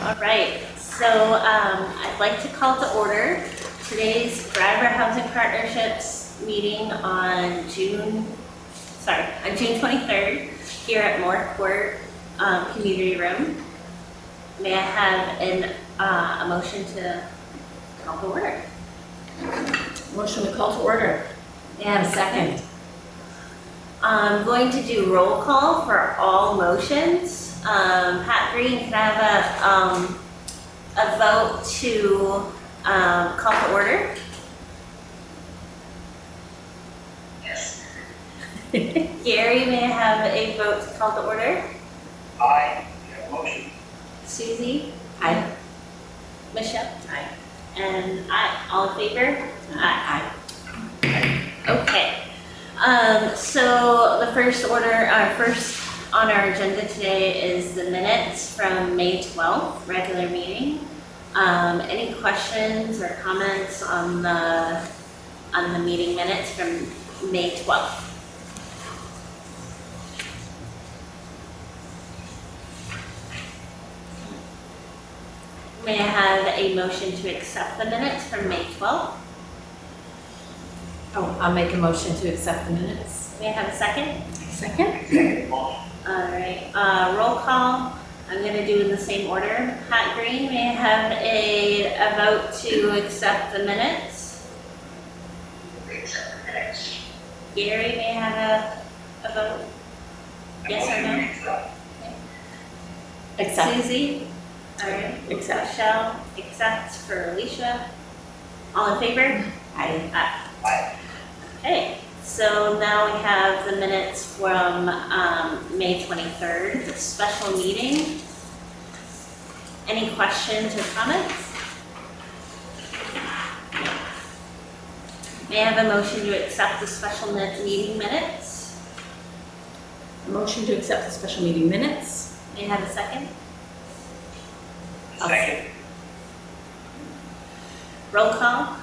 All right, so I'd like to call to order today's Brattleboro Housing Partnerships meeting on June 23rd here at Moore Court Community Room. May I have a motion to call to order? Motion to call to order. May I have a second? I'm going to do roll call for all motions. Pat Green, can I have a vote to call to order? Yes. Gary, may I have a vote to call to order? Aye. Motion. Susie? Aye. Michelle? Aye. And I, all in favor? Aye. Okay. So the first on our agenda today is the minutes from May 12th, regular meeting. Any questions or comments on the meeting minutes from May 12th? May I have a motion to accept the minutes from May 12th? Oh, I'll make a motion to accept the minutes. May I have a second? Second. Second motion. All right, roll call. I'm gonna do in the same order. Pat Green, may I have a vote to accept the minutes? Accept the minutes. Gary, may I have a vote? Yes or no? Accept. Susie? All right. Accept. Michelle, accept for Alicia. All in favor? Aye. Aye. Okay, so now we have the minutes from May 23rd, the special meeting. Any questions or comments? May I have a motion to accept the special meeting minutes? Motion to accept the special meeting minutes. May I have a second? Second. Roll call?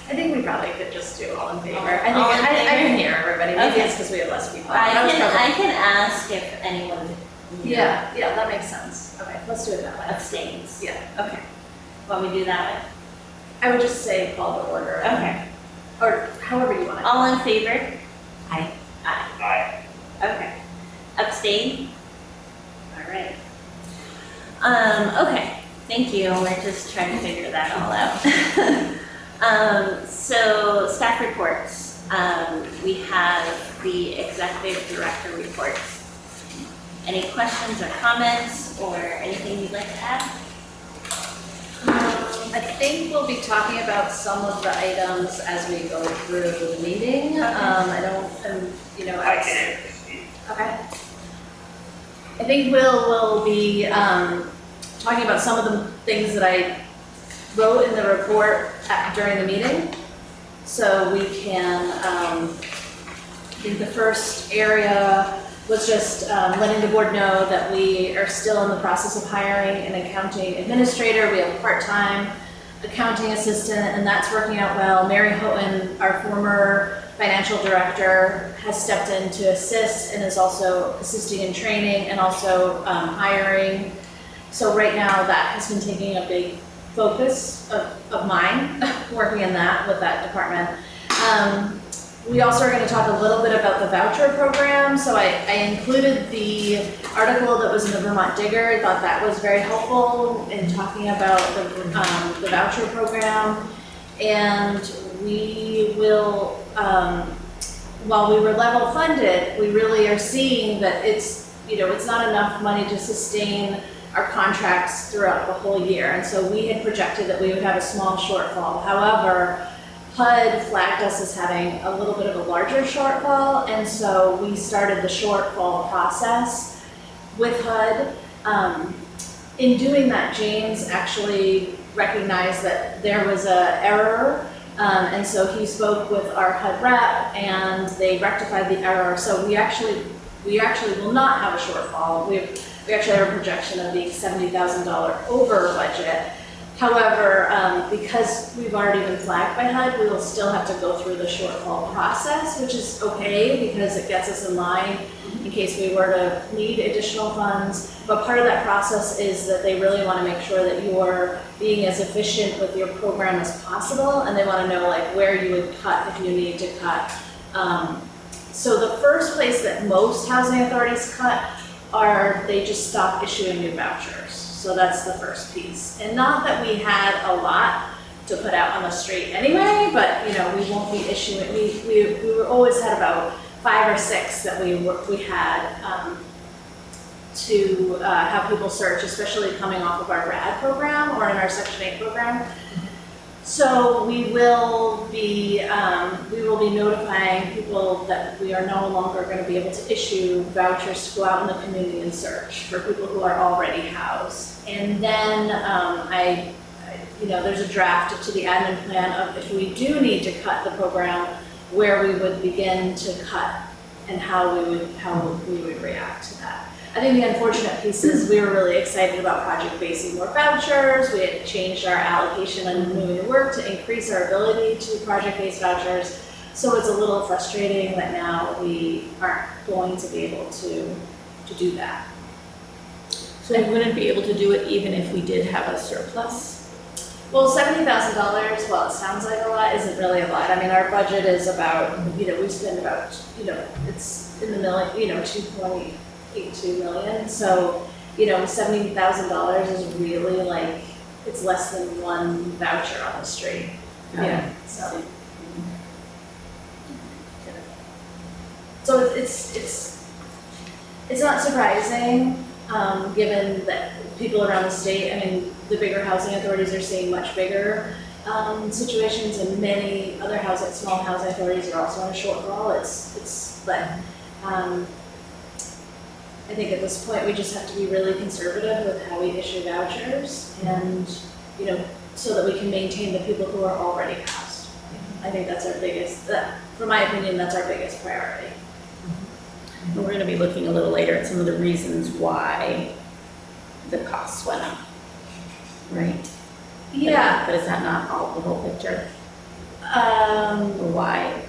I think we probably could just do all in favor. All I in can favor? hear everybody. Maybe Okay. it's because we have less people. I That was probably- can ask if anyone Yeah, that makes sense. Okay, let's do it that way. abstains. Yeah. Okay. Want me to do that I would just say call to order. way? Okay. Or however you want it. All in favor? Aye. Aye. Aye. Okay. Abstain? All right. Okay, thank you. We're just trying to figure that all out. So staff reports. We have the executive director reports. Any questions or comments or anything you'd like to add? I think we'll be talking about some of the items as we go through the meeting. Okay. I don't, I can proceed. Okay. I think we'll be talking about some of the things that I wrote in the report during the meeting. So we can, I think the first area was just letting the board know that we are still in the process of hiring an accounting administrator. We have a part-time accounting assistant, and that's working out well. Mary Houghton, our former financial director, has stepped in to assist and is also assisting in training and also hiring. So right now that has been taking a big focus of mine, working in that with that department. We also are going to talk a little bit about the voucher program. So I included the article that was in the Vermont Digger. I thought that was very helpful in talking about the voucher program. And we will, while we were level funded, we really are seeing that it's not enough money to sustain our contracts throughout the whole year. And so we had projected that we would have a small shortfall. However, HUD flagged us as having a little bit of a larger shortfall, and so we started the shortfall process with HUD. In doing that, James actually recognized that there was an error, and so he spoke with our HUD rep, and they rectified the error. So we actually will not have a shortfall. We actually have a projection of being $70,000 over budget. However, because we've already been flagged by HUD, we will still have to go through the shortfall process, which is okay because it gets us in line in case we were to need additional funds. But part of that process is that they really want to make sure that you're being as efficient with your program as possible, and they want to know like where you would cut if you need to cut. So the first place that most housing authorities cut are they just stop issuing new vouchers. So that's the first piece. And not that we had a lot to put out on the street anyway, but you know, we won't be issuing, we always had about 5 or 6 that we had to have people search, especially coming off of our RAD program or in our Section 8 program. So we will be notifying people that we are no longer going to be able to issue vouchers to go out in the community and search for people who are already housed. And then there's a draft to the admin plan of if we do need to cut the program, where we would begin to cut and how we would react to that. I think the unfortunate piece is we were really excited about project-basing more vouchers. We had changed our allocation and moving to work to increase our ability to project-based vouchers. So it's a little frustrating that now we aren't going to be able to do that. So we wouldn't be able to do it even if we did have a surplus? Well, $70,000, while it sounds like a lot, isn't really a lot. I mean, our budget is about, we spend about, it's in the million, 2.82 million. So, $70,000 is really like, it's less than one voucher on the street. Yeah, so. So it's not surprising, given that people around the state, I mean, the bigger housing authorities are seeing much bigger situations, and many other small housing authorities are also on a shortfall. I think at this point we just have to be really conservative with how we issue vouchers, and so that we can maintain the people who are already housed. I think that's our biggest, from my opinion, that's our biggest priority. And we're going to be looking a little later at some of the reasons why the costs went up, right? Yeah. But is that not all the whole picture? Or why?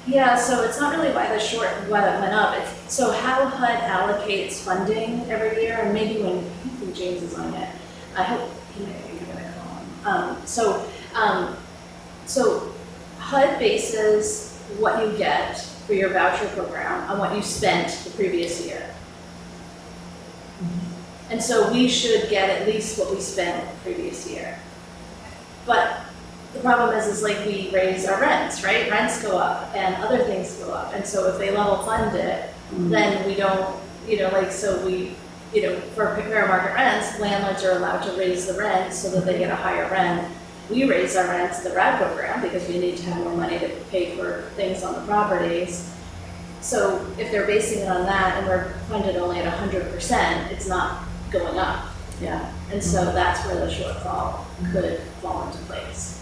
Yeah, so it's not really why it went up. So how HUD allocates funding every year, and maybe when James is on it, I hope he might be going to call him. So HUD bases what you get for your voucher program on what you spent the previous year. And so we should get at least what we spent the previous year. But the problem is like we raise our rents, right? Rents go up and other things go up. And so if they level fund it, then we don't, for fair market rents, landlords are allowed to raise the rent so that they get a higher rent. We raise our rents in the RAD program because we need to have more money to pay for things on the properties. So if they're basing it on that and we're funded only at 100%, it's not going up. Yeah. And so that's where the shortfall could fall into place.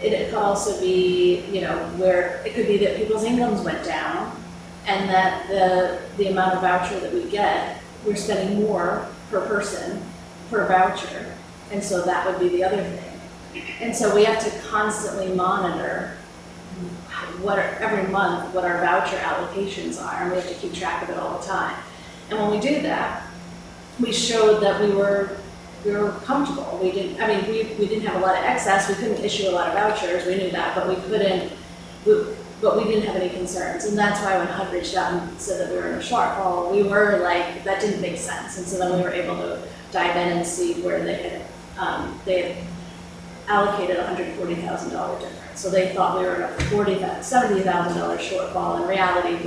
It could also be, where it could be that people's incomes went down and that the amount of voucher that we get, we're spending more per person per voucher. And so that would be the other thing. And so we have to constantly monitor every month what our voucher allocations are, and we have to keep track of it all the time. And when we do that, we showed that we were comfortable. We didn't have a lot of excess. We couldn't issue a lot of vouchers. We knew that, but we didn't have any concerns. And that's why when HUD reached out and said that we were in a shortfall, we were like, that didn't make sense. And so then we were able to dive in and see where they had allocated $140,000 difference. So they thought we were in a $70,000 shortfall. In reality,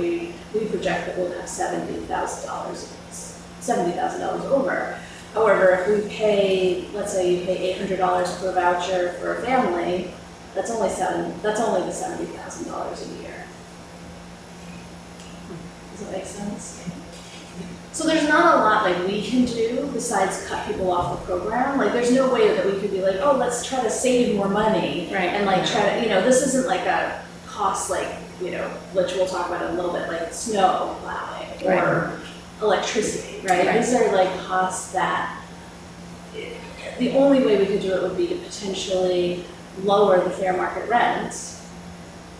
we project that we'll have $70,000 over. However, if we pay, let's say you pay $800 per voucher for a family, that's only the $70,000 a year. Does that make sense? So there's not a lot like we can do besides cut people off the program. Like there's no way that we could be like, oh, let's try to save more money. Right. And like try to, this isn't like a cost like, which we'll talk about in a little bit, like snow plowing or electricity, right? Right. These are like costs that the only way we could do it would be to potentially lower the fair market rents,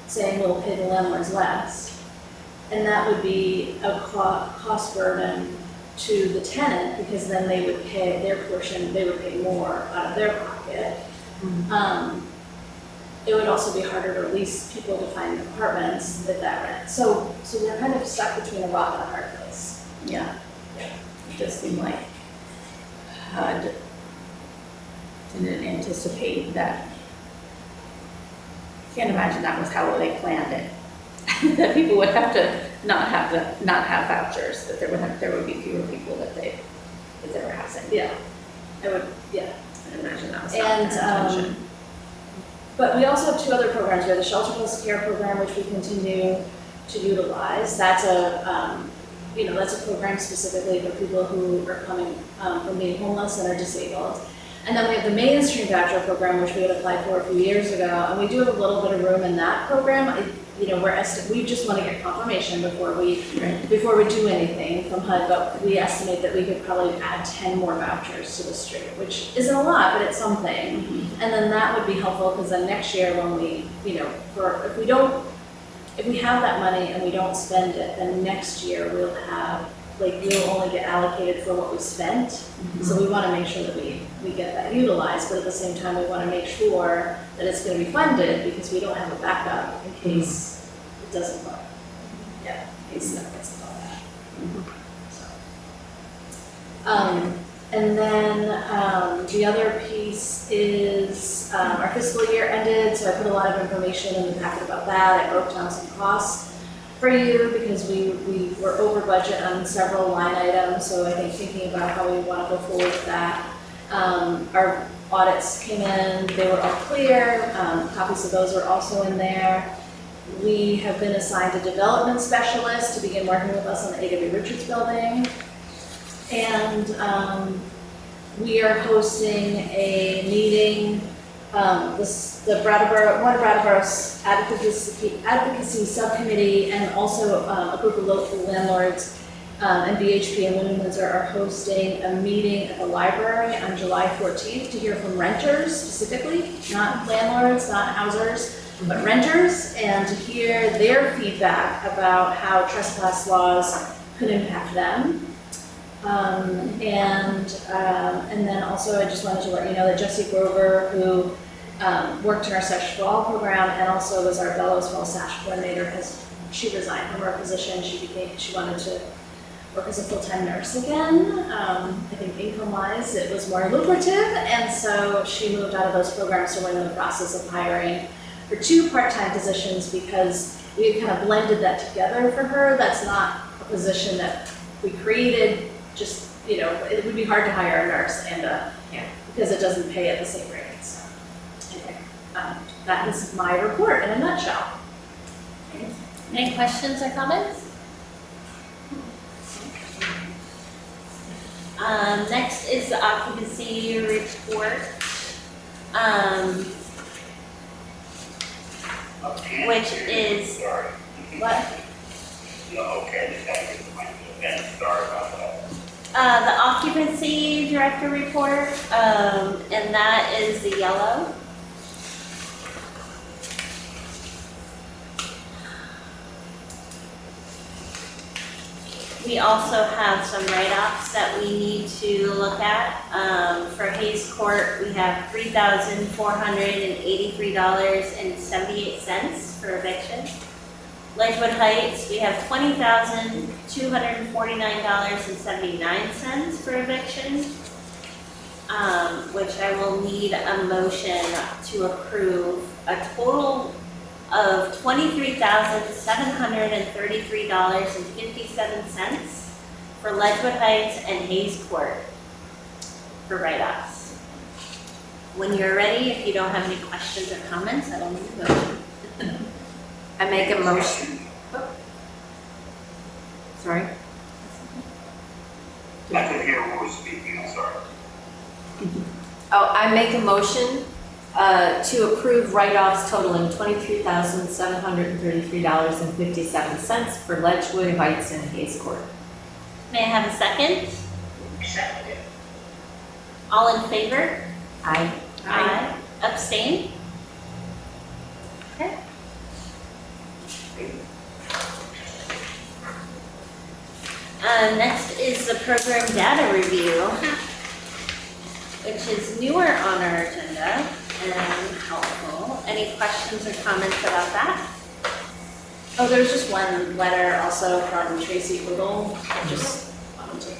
saying we'll pay the landlords less. And that would be a cost burden to the tenant, because then they would pay their portion, they would pay more out of their pocket. It would also be harder to lease people to find apartments at that rent. So we're kind of stuck between a rock and a hard place. Yeah. It just seemed like HUD didn't anticipate that. Can't imagine that was how they planned it. That people would have to not have vouchers, that there would be fewer people that they were housing. Yeah, I would, yeah. I imagine that was not And, their intention. But we also have two other programs. We have the Shelter Plus Care program, which we continue to utilize. That's that's a program specifically for people who are coming from being homeless and are disabled. And then we have the mainstream voucher program, which we had applied for a few years ago, and we do have a little bit of room in that program. We just want to get confirmation before we do anything from HUD, but we estimate that we could probably add 10 more vouchers to the street, which isn't a lot, but it's something. And then that would be helpful, because then next year when we, if we have that money and we don't spend it, then next year we'll only get allocated for what we spent. So we want to make sure that we get that utilized, but at the same time, we want to make sure that it's going to be funded, because we don't have a backup in case it doesn't work. Yeah, in case stuff gets all that. And then the other piece is our fiscal year ended, so I put a lot of information in the packet about that. I broke down some costs for you, because we were over budget on several line items, so I think thinking about how we want to go forward with that. Our audits came in, they were all clear, copies of those are also in there. We have been assigned a development specialist to begin working with us on the A.W. Richards building. And we are hosting a meeting, one of Brattleboro's advocacy subcommittee, and also a group of local landlords and BHP and Women Windsor are hosting a meeting at the library on July 14th to hear from renters specifically, not landlords, not housers, but renters, and to hear their feedback about how trespass laws could impact them. And then also I just wanted to let you know that Jessie Grover, who worked in our Sash for All program and also was our Bellows Falls Sash coordinator, she resigned from her position. She wanted to work as a full-time nurse again. I think income-wise it was more lucrative, and so she moved out of those programs. So we're in the process of hiring for 2 part-time positions, because we had kind of blended that together for her. That's not a position that we created. Just, it would be hard to hire a nurse because it doesn't pay at the same rate. So anyway, that is my report in a nutshell. Any questions or comments? Next is the occupancy report, which is what? No, okay, sorry about that. The occupancy director report, and that is the yellow. We also have some write-offs that we need to look at. For Hayes Court, we have $3,483.78 for eviction. Ledgewood Heights, we have $20,249.79 for eviction, which I will need a motion to approve a total of $23,733.57 for Ledgewood Heights and Hayes Court for write-offs. When you're ready, if you don't have any questions or comments, I don't need a motion. I make a motion. Sorry. I couldn't hear who was speaking, I'm sorry. Oh, I make a motion to approve write-offs totaling $23,733.57 for Ledgewood Heights and Hayes Court. May I have a second? Second. All in favor? Aye. Aye. Abstain? Okay. Next is the program data review, which is newer on our agenda and helpful. Any questions or comments about that? Oh, there's just one letter also from Tracy Goodall, I just wanted to.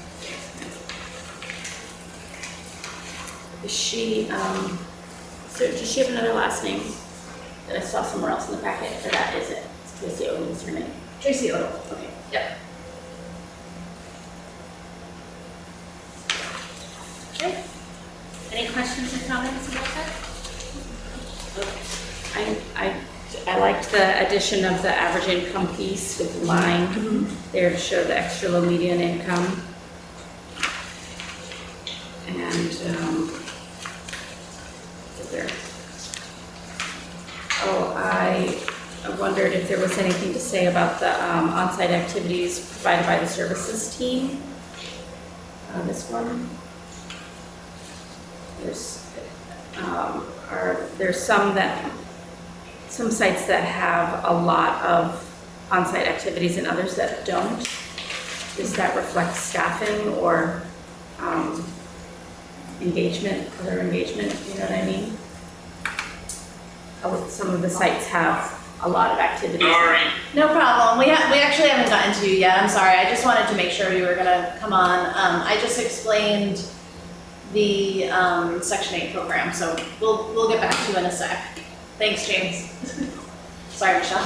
Is she, so does she have another last name that I saw somewhere else in the packet, or that is it? It's Tracy Owens, her name. Tracy Goodall. Okay. Yep. Okay. Any questions or comments about that? Okay. I liked the addition of the average income piece with the line there to show the extra low median income. And, is there? Oh, I wondered if there was anything to say about the on-site activities provided by the services team. This one. There's some sites that have a lot of on-site activities and others that don't. Does that reflect staffing or engagement, other engagement, you know what I mean? Some of the sites have a lot of activities. No problem. We actually haven't gotten to you yet. I'm sorry. I just wanted to make sure you were gonna come on. I just explained the Section 8 program, so we'll get back to you in a sec. Thanks, James. Sorry, Michelle.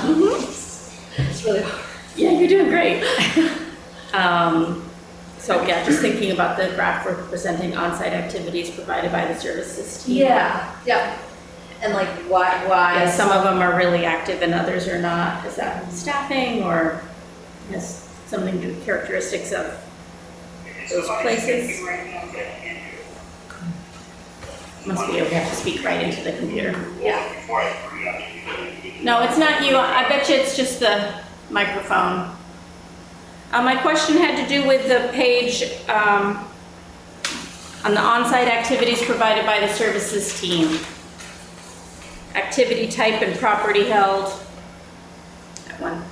It's really hard. Yeah, you're doing great. So yeah, just thinking about the graph representing on-site activities provided by the services team. Yeah. And like why? Yeah, some of them are really active and others are not. Is that staffing or has something to do with characteristics of those places? Right now, but I can't do it. Must be able to have to speak right into the computer. Well, before I forget. No, it's not you. I bet you it's just the microphone. My question had to do with the page on the on-site activities provided by the services team. Activity type and property held. That one.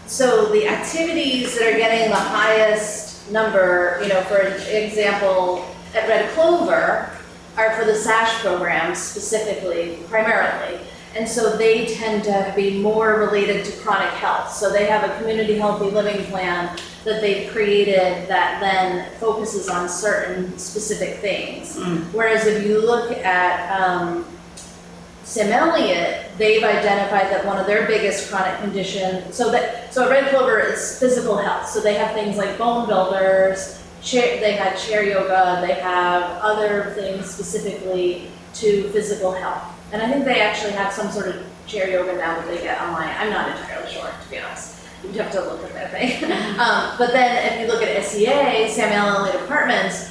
So the activities that are getting the highest number, for example, at Red Clover, are for the SASH program specifically, primarily. And so they tend to be more related to chronic health. So they have a community healthy living plan that they've created that then focuses on certain specific things. Whereas if you look at Sam Elliott, they've identified that one of their biggest chronic conditions, so Red Clover is physical health. So they have things like bone builders, they had chair yoga, they have other things specifically to physical health. And I think they actually have some sort of chair yoga now that they get online. I'm not entirely sure, to be honest. You'd have to look at that thing. But then if you look at SEA, Sam Elliott Apartments,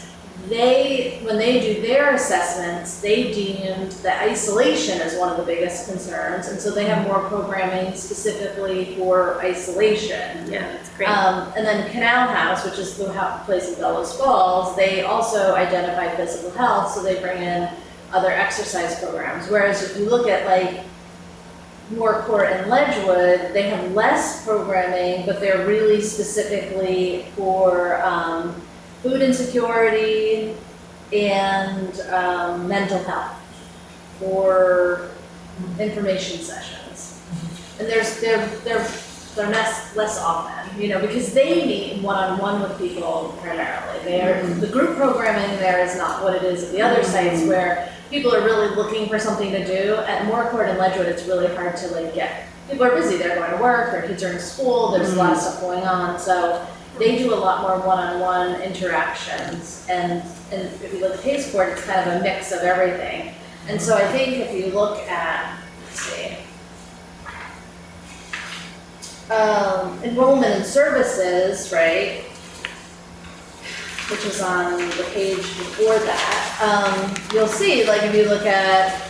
when they do their assessments, they deemed that isolation as one of the biggest concerns. And so they have more programming specifically for isolation. Yeah, that's great. And then Canal House, which is the place in Bellows Falls, they also identify physical health, so they bring in other exercise programs. Whereas if you look at like Moore Court and Ledgewood, they have less programming, but they're really specifically for food insecurity and mental health for information sessions. And they're less often, because they meet one-on-one with people primarily. The group programming there is not what it is at the other sites where people are really looking for something to do. At Moore Court and Ledgewood, it's really hard to get. People are busy, they're going to work, their kids are in school, there's a lot of stuff going on. So they do a lot more one-on-one interactions. And if you look at Pace Court, it's kind of a mix of everything. And so I think if you look at, let's see, enrollment in services, right, which is on the page before that, you'll see, like if you look at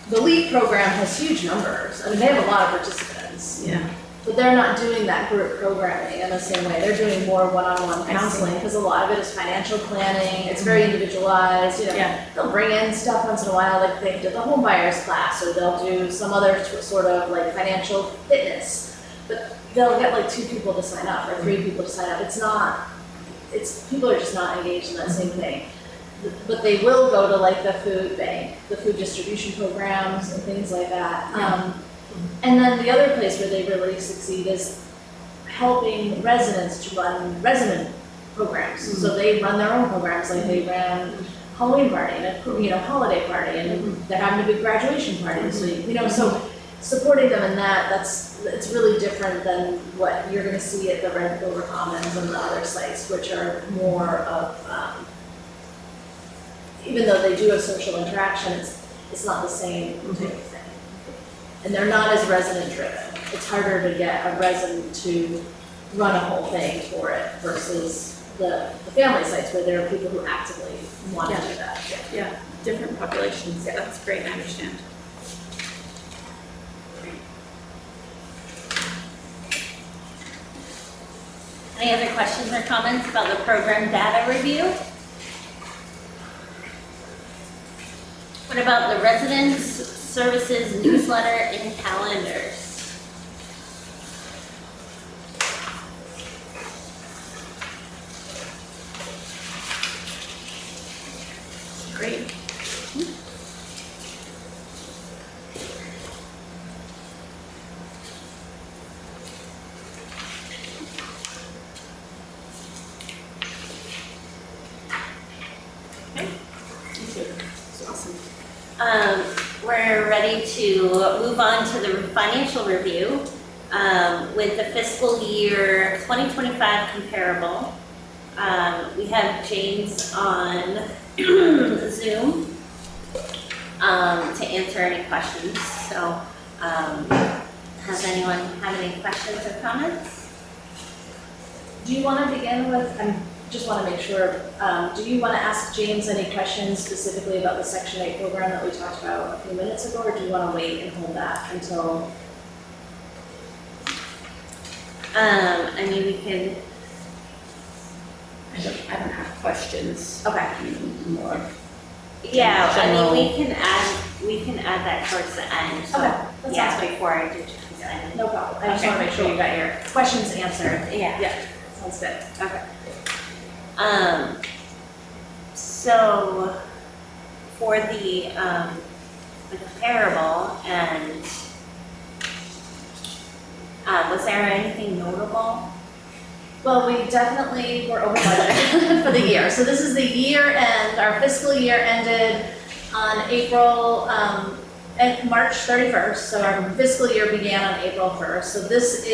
the LEAP program has huge numbers. I mean, they have a lot of participants. Yeah. But they're not doing that group programming in the same way. They're doing more one-on-one counseling because a lot of it is financial planning. It's very individualized. You know, Yeah. they'll bring in stuff once in a while, like they did the home buyers class, or they'll do some other sort of like financial fitness. But they'll get like 2 people to sign up or 3 people to sign up. People are just not engaged in that same thing. But they will go to like the food bank, the food distribution programs and things like that. And then the other place where they really succeed is helping residents to run resident programs. So they run their own programs, like they ran Halloween party and a holiday party, and they're having a big graduation party. So so supporting them in that, it's really different than what you're going to see at the Red Clover Commons and the other sites, which are more of even though they do have social interaction, it's not the same type of thing. And they're not as resident driven. It's harder to get a resident to run a whole thing for it versus the family sites where there are people who actively want to do that. Yeah, different populations. Yeah, that's great, I understand. Any other questions or comments about the program data review? What about the residents services newsletter and calendars? Great. We're ready to move on to the financial review with the fiscal year 2025 comparable. We have James on Zoom to answer any questions. So has anyone have any questions or comments? Do you want to begin with, I just want to make sure, do you want to ask James any questions specifically about the Section 8 program that we talked about a few minutes ago, or do you want to wait and hold that until? I mean, we can. I don't have questions. Okay. More. Yeah, I General. mean, we can add that towards the end. So, Okay, that sounds yeah, good. before I do design. No problem. I just Okay. want to make sure you got your questions answered. Yeah. Yeah, sounds good. Okay. So for the comparable and was there anything notable? Well, we definitely were over budget for the year. So this is the year end, our fiscal year ended on March 31st. So our fiscal year began on April 1st. So this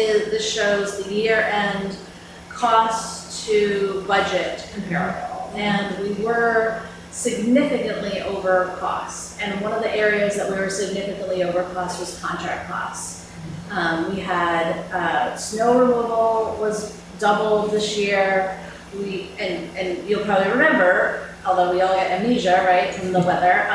shows the year end cost to budget comparable. And we were significantly over costs. And one of the areas that we were significantly over cost was contract costs. We had snow removal was doubled this year. And you'll probably remember, although we all get amnesia, right, from the weather,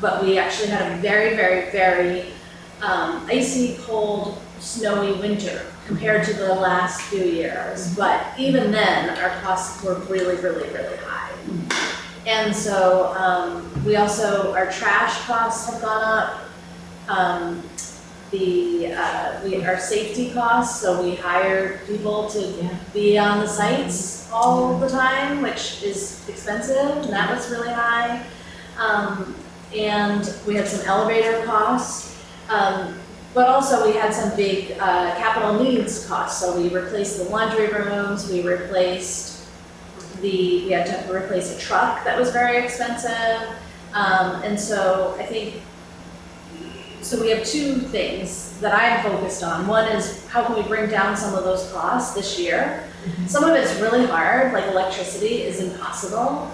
but we actually had a very, very, very icy, cold, snowy winter compared to the last few years. But even then, our costs were really, really, really high. And so our trash costs have gone up. Our safety costs, so we hired people to be on the sites all the time, which is expensive, and that was really high. And we had some elevator costs, but also we had some big capital needs costs. So we replaced the laundry rooms, we had to replace a truck that was very expensive. And so I think, so we have 2 things that I'm focused on. One is how can we bring down some of those costs this year? Some of it's really hard, like electricity is impossible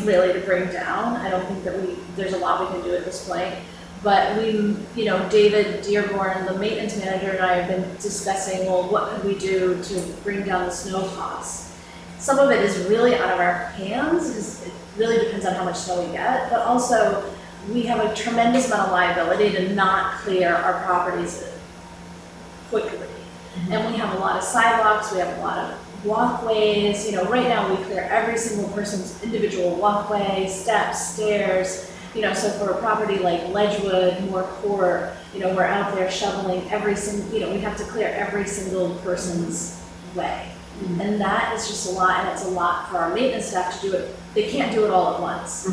really to bring down. I don't think that there's a lot we can do at this point. But David Dearborn, the maintenance manager, and I have been discussing, well, what could we do to bring down the snow costs? Some of it is really out of our hands because it really depends on how much snow we get, but also we have a tremendous amount of liability to not clear our properties quickly. And we have a lot of sidewalks, we have a lot of walkways, you know, right now we clear every single person's individual walkway, steps, stairs, you know, so for a property like Ledgewood, Moore Court, you know, we're out there shoveling every single, you know, we have to clear every single person's way. And that is just a lot, and it's a lot for our maintenance staff to do it. They can't do it all at once.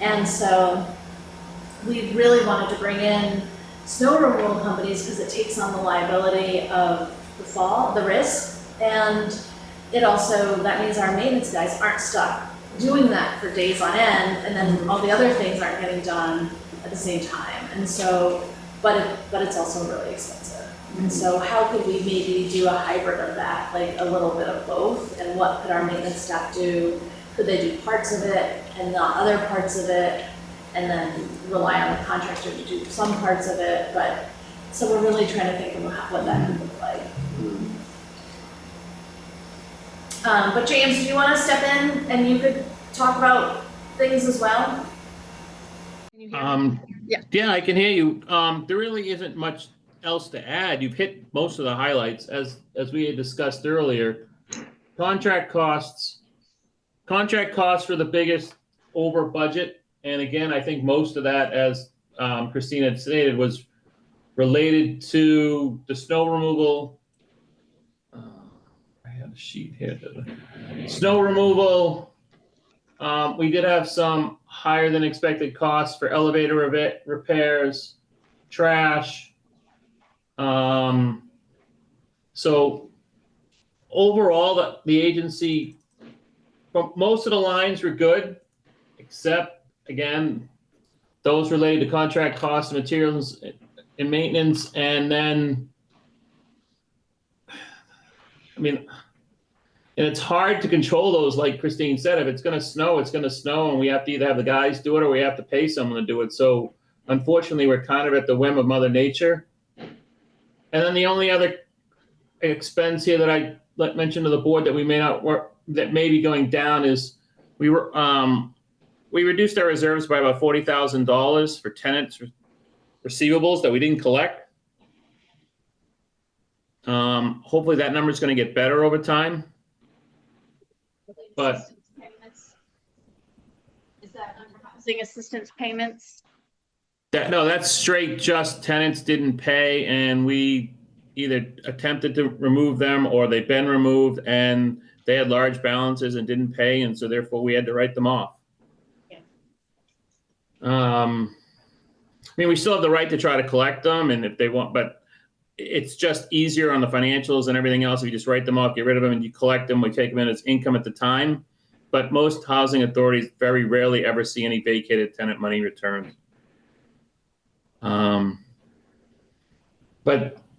And so we really wanted to bring in snow removal companies because it takes on the liability of the risk, and it also, that means our maintenance guys aren't stuck doing that for days on end, and then all the other things aren't getting done at the same time. And so, but it's also really expensive. And so how could we maybe do a hybrid of that, like a little bit of both, and what could our maintenance staff do? Could they do parts of it and not other parts of it, and then rely on the contractor to do some parts of it? But, so we're really trying to think about what that could look like. But James, do you want to step in and you could talk about things as well? Can you hear me? Yeah, I can hear you. There really isn't much else to add. You've hit most of the highlights as we had discussed earlier. Contract costs for the biggest over budget. And again, I think most of that, as Christine had stated, was related to the snow removal. I had a sheet here. Snow removal. We did have some higher than expected costs for elevator repairs, trash. So overall, the agency, most of the lines were good, except, again, those related to contract costs, materials, and maintenance. And then, I mean, and it's hard to control those, like Christine said. If it's going to snow, it's going to snow, and we have to either have the guys do it or we have to pay someone to do it. So unfortunately, we're kind of at the whim of Mother Nature. And then the only other expense here that I mentioned to the board that we may not work, that may be going down, is we reduced our reserves by about $40,000 for tenants receivables that we didn't collect. Hopefully that number is going to get better over time. But Is that under housing assistance payments? that's straight, just tenants didn't pay, and we either attempted to remove them or they've been removed and they had large balances and didn't pay, and so therefore we had to write them off. Yeah. I mean, we still have the right to try to collect them, and if they want, but it's just easier on the financials and everything else if you just write them off, get rid of them, and you collect them. We take them in as income at the time. But most housing authorities very rarely ever see any vacated tenant money returned. But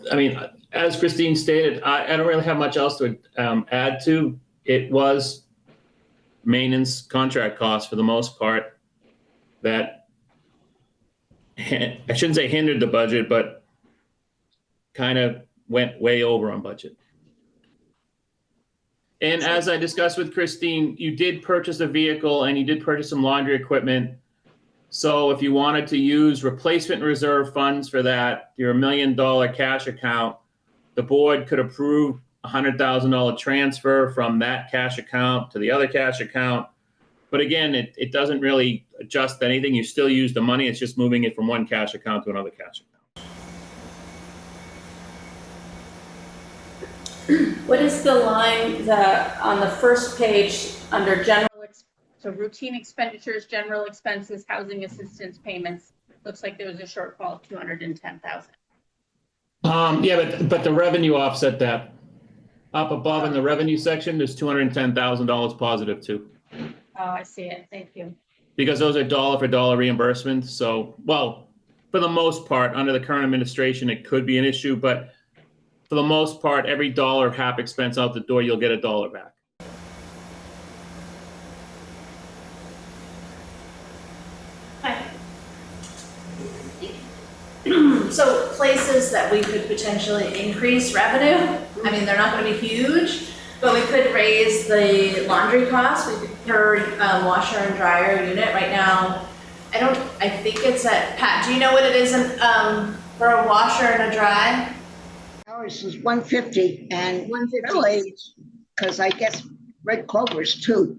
I mean, as Christine stated, I don't really have much else to add to. It was maintenance contract costs for the most part that, I shouldn't say hindered the budget, but kind of went way over on budget. And as I discussed with Christine, you did purchase a vehicle and you did purchase some laundry equipment. So if you wanted to use replacement reserve funds for that, your $1 million cash account, the board could approve a $100,000 transfer from that cash account to the other cash account. But again, it doesn't really adjust anything. You still use the money. It's just moving it from one cash account to another cash account. What is the line on the first page under so routine expenditures, general expenses, housing assistance payments? Looks like there was a shortfall of 210,000. Yeah, but the revenue offset that. Up above in the revenue section, there's $210,000 positive too. Oh, I see it. Thank you. Because those are dollar for dollar reimbursements. So, well, for the most part, under the current administration, it could be an issue, but for the most part, every dollar of HAP expense out the door, you'll get $1 back. So places that we could potentially increase revenue, I mean, they're not gonna be huge, but we could raise the laundry costs. We could per washer and dryer unit right now. I think it's at, Pat, do you know what it is for a washer and a dry? Ours is 150 and 150. really, because I guess Red Clover is $2.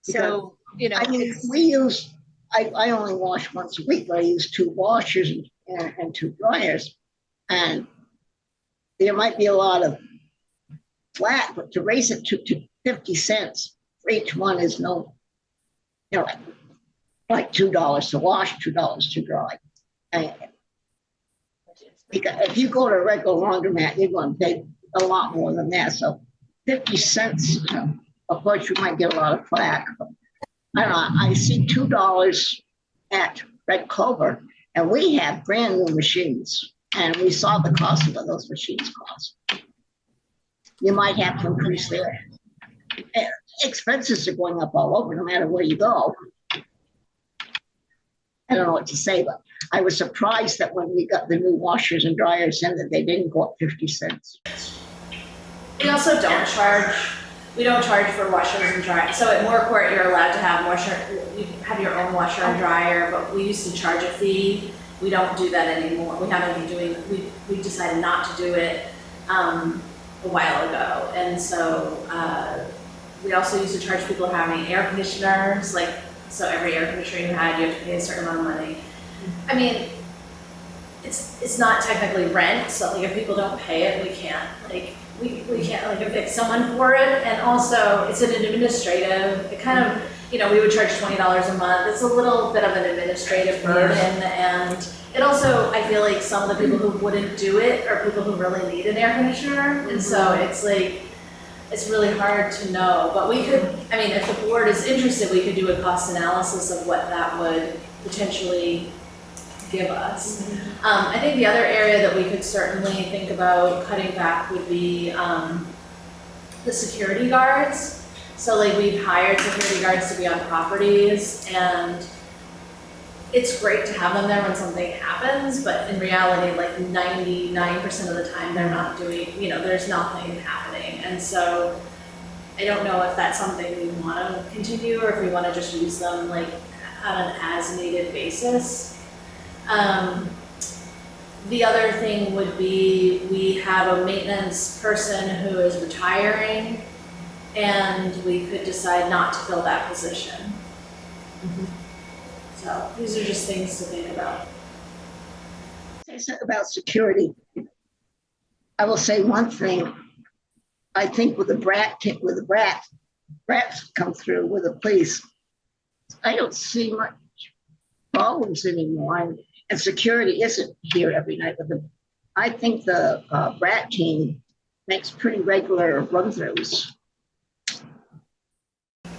So, you know, I mean, I only wash once a week, but I use 2 washers and 2 dryers. And there might be a lot of flat, but to raise it to 50 cents for each one is no, like $2 to wash, $2 to dry. And because if you go to a regular laundromat, you're going to pay a lot more than that. So 50 cents, of course, you might get a lot of flack. But I don't know. I see $2 at Red Clover, and we have brand new machines, and we saw the cost of what those machines cost. You might have to increase their expenses are going up all over, no matter where you go. I don't know what to say, but I was surprised that when we got the new washers and dryers in, that they didn't go up 50 cents. we also don't charge, for washers and dryers. So at Moorcourt, you're allowed to have you have your own washer and dryer, but we used to charge a fee. We don't do that anymore. We haven't been doing, we decided not to do it a while ago. And so we also used to charge people having air conditioners, like, so every air conditioner you had, you have to pay a certain amount of money. I mean, it's not technically rent, so like if people don't pay it, we can't evict someone for it. And also it's an administrative, it kind of, we would charge $20 a month. It's a little bit of an administrative burden. And it also, I feel like some of the people who wouldn't do it are people who really need an air conditioner. And so it's like, it's really hard to know, but we could, if the board is interested, we could do a cost analysis of what that would potentially give us. I think the other area that we could certainly think about cutting back would be the security guards. So like we've hired security guards to be on properties, and it's great to have them there when something happens, but in reality, like 99% of the time they're not doing, there's nothing happening. And so I don't know if that's something we want to continue or if we want to just use them like on an as needed basis. The other thing would be we have a maintenance person who is retiring, and we could decide not to fill that position. So these are just things to think about. Say something about security. I will say one thing. I think with the brats come through with the police, I don't see much problems anymore. And security isn't here every night with them. I think the brat team makes pretty regular run-throughs.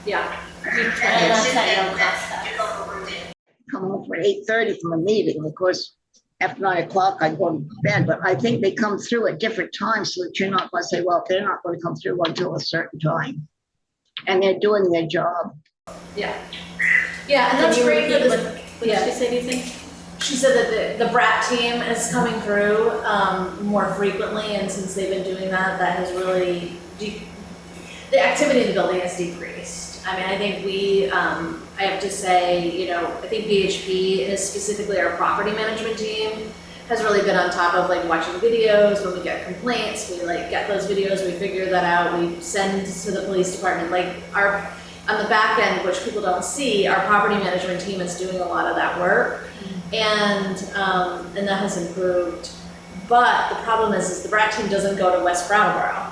Yeah. And that's at no cost to us. Come home for 8:30 from a meeting. Of course, after 9 o'clock, I go to bed, but I think they come through at different times so that you're not going to say, well, they're not going to come through until a certain time. And they're doing their job. Yeah. Yeah, and that's great for this. Did she say anything? She said that the BRAT team is coming through more frequently, and since they've been doing that, that has really, the activity in the building has decreased. I think I have to say, I think BHP is specifically our property management team has really been on top of like watching videos. When we get complaints, we like get those videos, we figure that out, we send to the police department. Like on the back end, which people don't see, our property management team is doing a lot of that work, and that has improved. But the problem is the BRAT team doesn't go to West Brattleboro.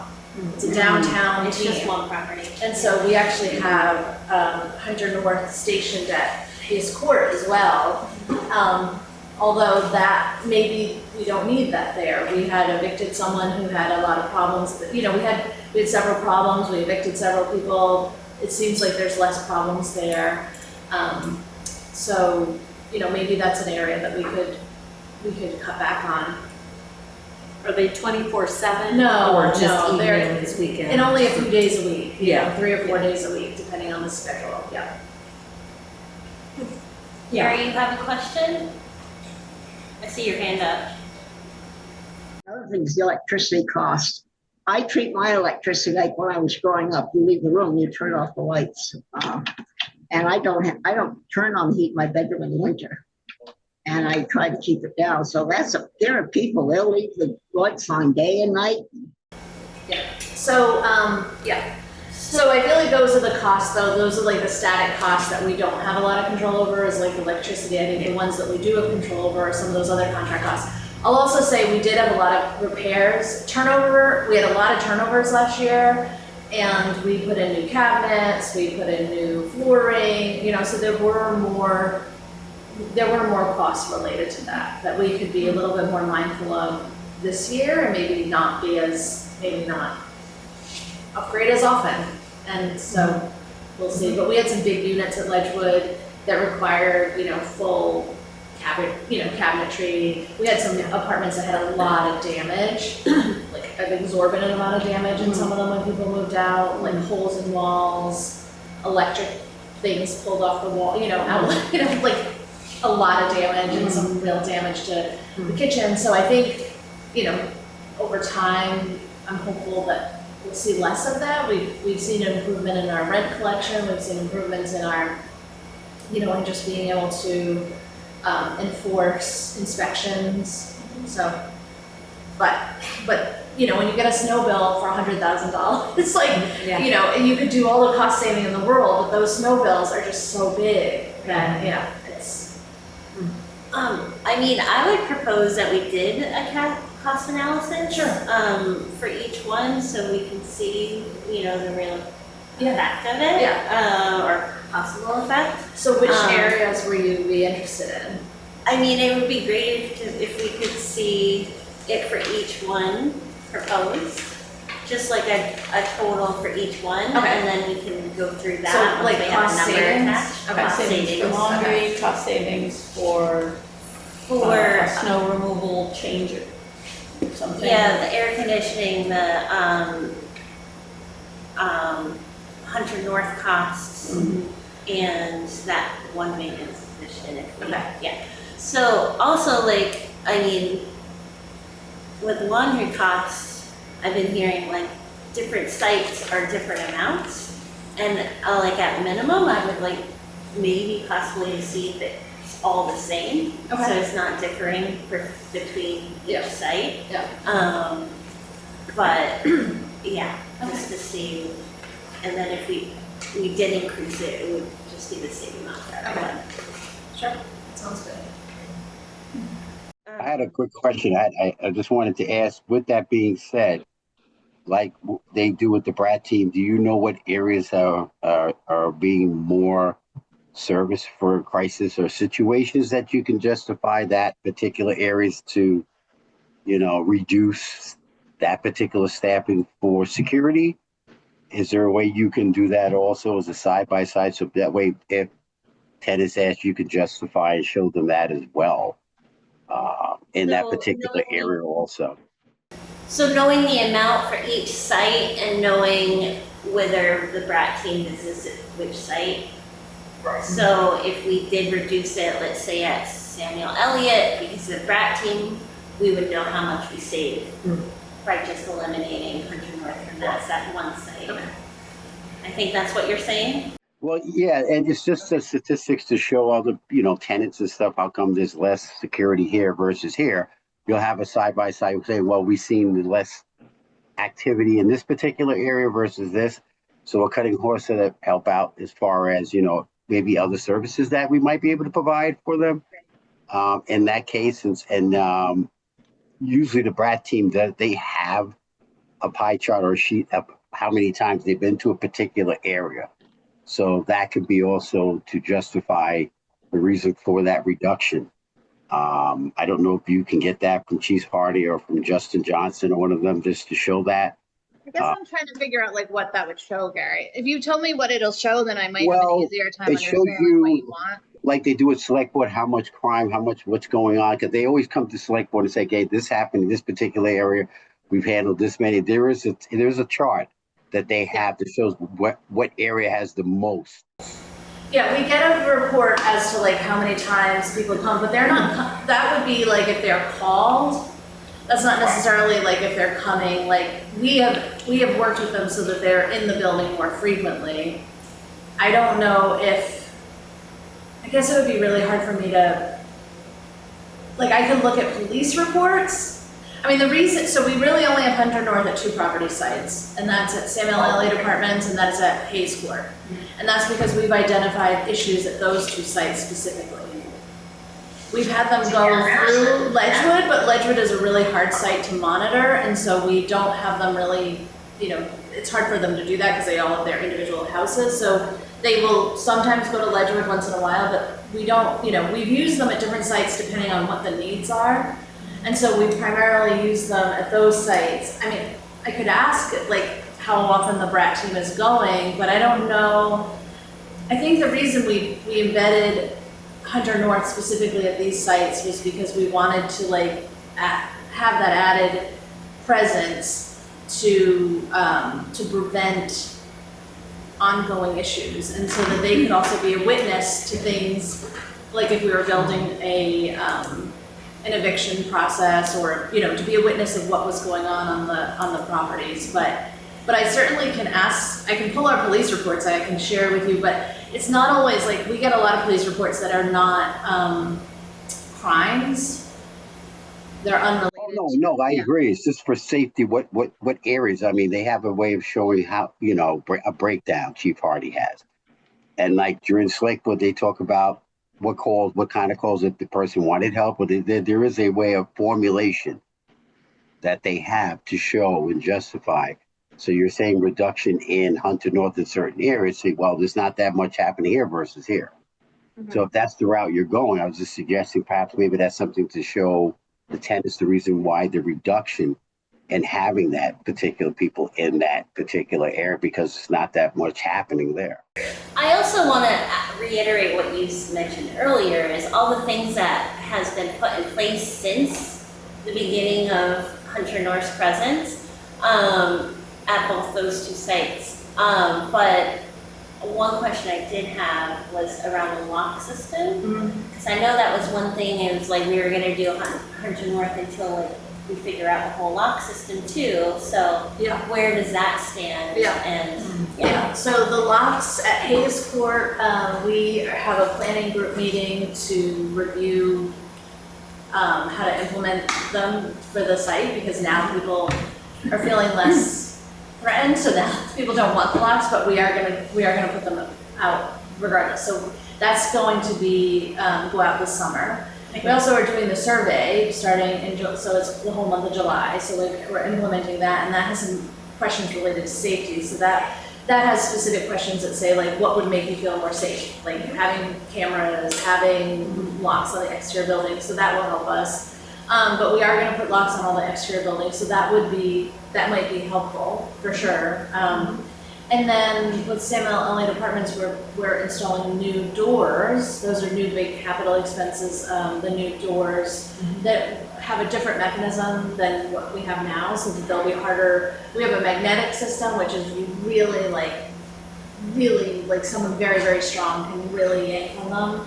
It's a downtown It's team. just one property. And so we actually have Hunter North stationed at his court as well. Although that maybe we don't need that there. We had evicted someone who had a lot of problems. We had several problems. We evicted several people. It seems like there's less problems there. So maybe that's an area that we could cut back on. Are they 24/7? No, Or just no, they're- evenings, weekends? And only a few days a week. Yeah. 3 or 4 days a week, depending on the schedule. Yeah. Gary, you have a question? I see your hand up. Another thing is the electricity cost. I treat my electricity like when I was growing up. You leave the room, you turn off the lights. And I don't turn on the heat in my bedroom in the winter. And I try to keep it down. So there are people, they'll leave the lights on day and night. So, yeah. So I feel like those are the costs though, those are like the static costs that we don't have a lot of control over is like electricity. I think the ones that we do have control over are some of those other contract costs. I'll also say we did have a lot of repairs, turnover, we had a lot of turnovers last year and we put in new cabinets, we put in new flooring, you know, so there were more costs related to that we could be a little bit more mindful of this year and maybe not upgrade as often. And so we'll see, but we had some big units at Ledgewood that required, you know, full cabinetry. We had some apartments that had a lot of damage, like an exorbitant amount of damage in some of them when people moved out, like holes in walls, electric things pulled off the wall, you know, outlet, you know, like a lot of damage and some real damage to the kitchen. So I think, you know, over time, I'm hopeful that we'll see less of that. We've seen an improvement in our rent collection. We've seen improvements in our, you know, in just being able to enforce inspections. So, but you know, when you get a snow bill for $100,000, it's like, you know, and you could do all the cost saving in the world, but those snow bills are just so big that, yeah, it's. I mean, I would propose that we did a cost analysis. For each one, so we can see, you know, the real effect of it. Or possible effect. So which areas were you be interested in? I mean, it would be great if we could see it for each one proposed, just like a total for each one, and then we can go through that. So like we have a cost number savings? attached. Cost Cost savings for savings. laundry, cost savings for snow removal change or something. Yeah, the air conditioning, the Hunter North costs, and that one maintenance position. Yeah. So also, like, I mean, with laundry costs, I've been hearing like different sites are different amounts, and like at minimum, I would like maybe possibly see if it's all the same, so it's not differing between each site. But yeah, just to see, and then if we did increase it, it would just be the same amount for everyone. Sure, that sounds good. I had a quick question. I just wanted to ask, with that being said, like they do with the Brat team, do you know what areas are being more service for crisis or situations that you can justify that particular areas to, you know, reduce that particular staffing for security? Is there a way you can do that also as a side-by-side? So that way, if tenants ask, you can justify and show them that as well in that particular area also. So knowing the amount for each site and knowing whether the Brat team visits which site. So if we did reduce it, let's say at Samuel Elliott, because of the Brat team, we would know how much we saved by just eliminating Hunter North from that one site. I think that's what you're saying. Well, yeah, and it's just the statistics to show all the, you know, tenants and stuff. How come there's less security here versus here? You'll have a side-by-side saying, well, we've seen less activity in this particular area versus this. So we're cutting horse to help out as far as, you know, maybe other services that we might be able to provide for them. In that case, and usually the Brat team, that they have a pie chart or a sheet of how many times they've been to a particular area. So that could be also to justify the reason for that reduction. I don't know if you can get that from Chief Hardy or from Justin Johnson or one of them just to show that. I guess I'm trying to figure out like what that would show, Gary. If you told me what it'll show, then I might have an easier time It understanding shows you, what you want. like they do at Select Board, how much crime, what's going on. Because they always come to Select Board and say, okay, this happened in this particular area. We've handled this many. There's a chart that they have that shows what area has the most. Yeah, we get a report as to like how many times people come, but they're not, that would be like if they're called. That's not necessarily like if they're coming, like we have worked with them so that they're in the building more frequently. I don't know if I guess it would be really hard for me to, like, I could look at police reports. I mean, the reason, so we really only have Hunter North at 2 property sites, and that's at Samuel Elliott Apartments, and that's at Hayes Court. And that's because we've identified issues at those 2 sites specifically. We've had them go through Ledgewood, but Ledgewood is a really hard site to monitor, and so we don't have them really, you know, it's hard for them to do that because they all have their individual houses. So they will sometimes go to Ledgewood once in a while, but we don't, you know, we've used them at different sites depending on what the needs are. And so we primarily use them at those sites. I mean, I could ask like how often the BRAT team is going, but I don't know. I think the reason we embedded Hunter North specifically at these sites was because we wanted to like have that added presence to prevent ongoing issues, and so that they could also be a witness to things like if we were building an eviction process, or you know, to be a witness of what was going on the properties. But I certainly can ask. I can pull our police reports. I can share with you, but it's not always like we get a lot of police reports that are not crimes. They're unrelated. Oh, no, I agree. It's just for safety. What areas? I mean, they have a way of showing how, you know, a breakdown Chief Hardy has. And like during Slakewood, they talk about what kind of calls, if the person wanted help, or there is a way of formulation that they have to show and justify. So you're saying reduction in Hunter North in certain areas, say, well, there's not that much happening here versus here. Mm-hmm. So if that's the route you're going, I was just suggesting perhaps maybe that's something to show the tenants the reason why the reduction in having that particular people in that particular area, because it's not that much happening there. I also want to reiterate what you mentioned earlier, is all the things that has been put in place since the beginning of Hunter North's presence at both those 2 sites. But one question I did have was around the lock system, because I know that was one thing. It was like we were going to do Hunter North until like we figure out the whole lock system too. So yeah, where does that stand? Yeah. And yeah. So the locks at Hayes Court, we have a planning group meeting to review how to implement them for the site, because now people are feeling less threatened, so that people don't want the locks, but we are gonna put them out regardless. So that's going to be go out this summer. We also are doing the survey starting in so it's the whole month of July. So we're implementing that, and that has some questions related to safety. So that has specific questions that say like, what would make you feel more safe? Like having cameras, having locks on the exterior buildings. So that will help us. But we are going to put locks on all the exterior buildings. So that might be helpful for sure. And then with Samuel Elliott Apartments, we're installing new doors. Those are new big capital expenses. The new doors that have a different mechanism than what we have now, so that they'll be harder. We have a magnetic system, which is really like someone very, very strong can really yank on them.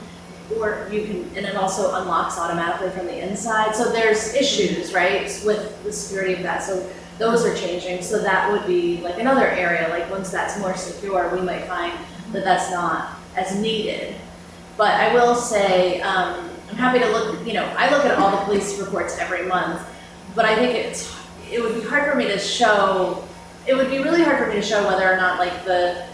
Or you can, and it also unlocks automatically from the inside. So there's issues, right, with the security of that. So those are changing. So that would be like another area, like once that's more secure, we might find that that's not as needed. But I will say, I'm happy to look, I look at all the police reports every month, but I think it would be hard for me to show, it would be really hard for me to show whether or not like the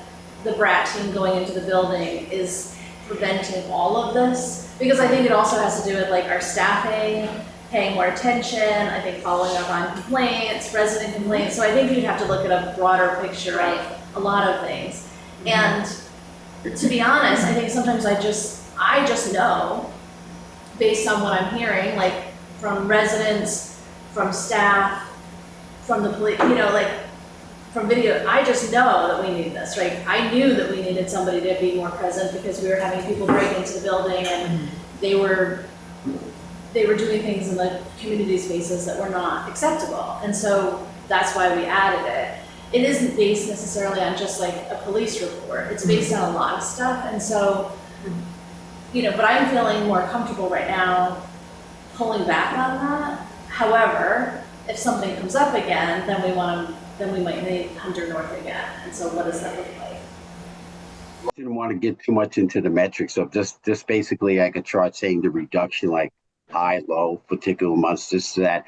BRAT team going into the building is preventing all of this, because I think it also has to do with like our staffing, paying more attention, I think following up on complaints, resident complaints. So I think you'd have to look at a broader picture of a lot of things. And to be honest, I think sometimes I just know, based on what I'm hearing, like from residents, from staff, from the police, like from video, I just know that we need this, right? I knew that we needed somebody to be more present because we were having people break into the building and they were doing things in the community spaces that were not acceptable. And so that's why we added it. It isn't based necessarily on just like a police report. It's based on a lot of stuff. And so, but I'm feeling more comfortable right now pulling back on that. However, if something comes up again, then we might need Hunter North again. And so what does that look like? Didn't want to get too much into the metrics of just basically like a chart saying the reduction, like high, low, particular months, just so that,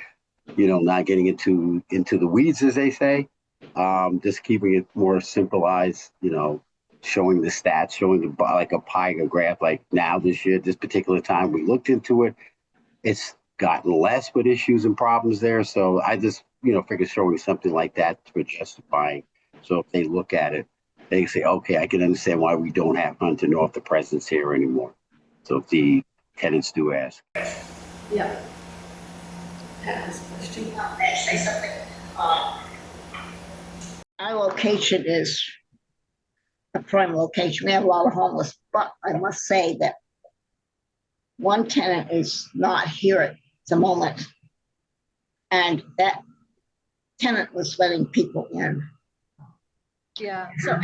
not getting into the weeds, as they say. Just keeping it more simplified, showing the stats, showing the like a pie graph, like now this year, this particular time we looked into it, it's gotten less with issues and problems there. So I just, figure showing something like that for justifying. So if they look at it, they say, okay, I can understand why we don't have Hunter North, the presence here anymore. So if the tenants do ask. Yeah. May I say something? Our location is a prime location. We have a lot of homeless, but I must say that one tenant is not here at the moment. And that tenant was letting people in. Yeah. So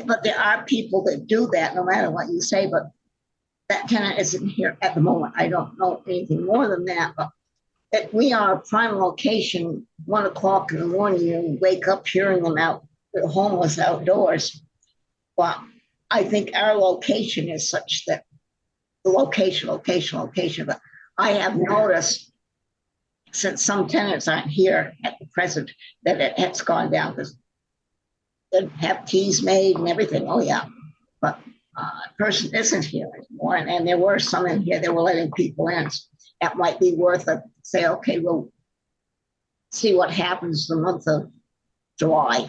but there are people that do that, no matter what you say, but that tenant isn't here at the moment. I don't know anything more than that, but that we are a prime location, 1 o'clock in the morning, you wake up hearing them out, the homeless outdoors. Well, I think our location is such that the location, but I have noticed since some tenants aren't here at the present that it has gone down because they have teas made and everything. Oh yeah, but a person isn't here anymore. And there were some in here that were letting people in. That might be worth a say, okay, we'll see what happens the month of July.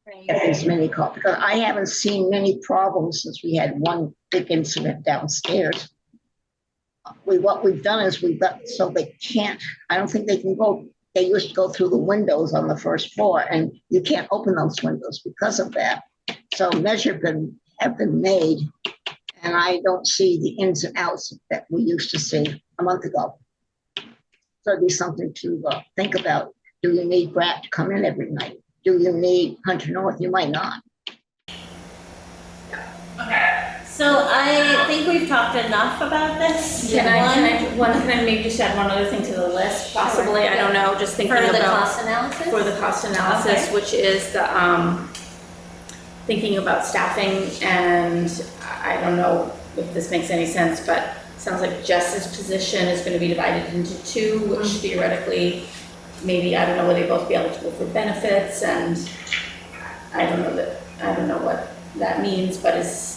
If there's many calls, because I haven't seen many problems since we had one big incident downstairs. What we've done is we've got so they can't, I don't think they can go, they used to go through the windows on the first floor and you can't open those windows because of that. So measures have been made and I don't see the ins and outs that we used to see a month ago. So it'd be something to think about. Do you need Brat to come in every night? Do you need Hunter North? You might not. So I think we've talked enough about this. Can I maybe just add one other thing to the list, possibly? I don't know, just thinking For about. the cost analysis? For the cost analysis, Okay. which is the, thinking about staffing, and I don't know if this makes any sense, but it sounds like Jess's position is gonna be divided into two, which theoretically, maybe, I don't know, will they both be eligible for benefits, and I don't know what that means, but is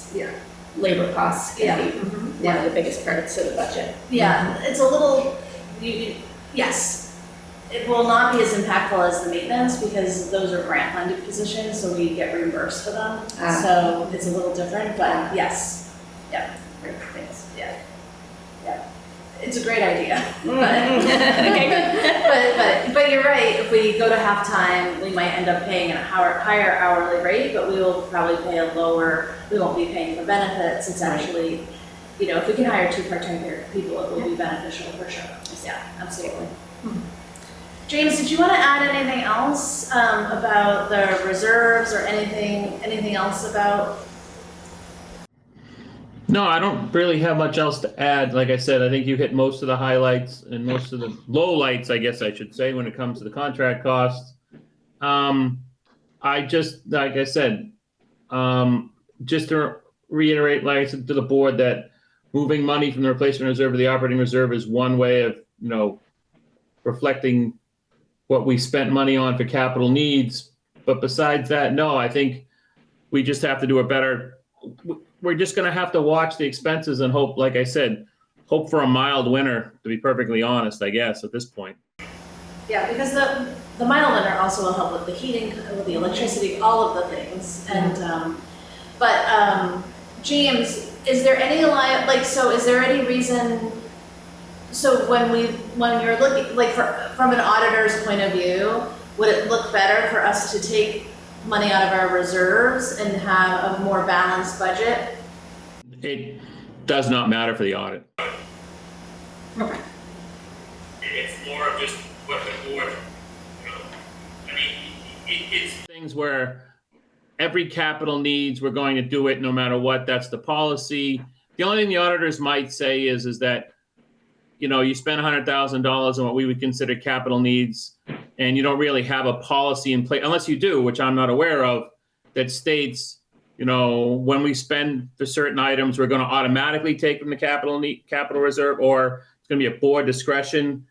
labor costs can be one of the biggest parts of the budget. Yeah, it's a little, yes. It will not be as impactful as the maintenance because those are grant funded positions, so we get reimbursed for them. So it's a little different, but yes. Yeah, great, thanks, yeah. It's a great idea. But you're right, if we go to halftime, we might end up paying a higher hourly rate, but we will probably pay a lower, we won't be paying for benefits. It's actually, if we can hire 2 part-time people, it will be beneficial for sure. Yeah, absolutely. James, did you want to add anything else about the reserves or anything else about? No, I don't really have much else to add. Like I said, I think you hit most of the highlights and most of the lowlights, I guess I should say, when it comes to the contract costs. I just, like I said, just to reiterate, like I said to the board, that moving money from the replacement reserve to the operating reserve is one way of, reflecting what we spent money on for capital needs. But besides that, no, I think we just have to do a better, we're just going to have to watch the expenses and hope, like I said, hope for a mild winter, to be perfectly honest, I guess, at this point. Yeah, because the mild winter also will help with the heating, with the electricity, all of the things. And, James, is there any is there any reason, so when you're looking, from an auditor's point of view, would it look better for us to take money out of our reserves and have a more balanced budget? It does not matter for the audit. Okay. It's more of just what the board, it's things where every capital needs, we're going to do it no matter what. That's the policy. The only thing the auditors might say is that, you spend $100,000 on what we would consider capital needs, and you don't really have a policy in place, unless you do, which I'm not aware of, that states you know, when we spend for certain items, we're going to automatically take from the capital reserve, or it's going to be a board discretion.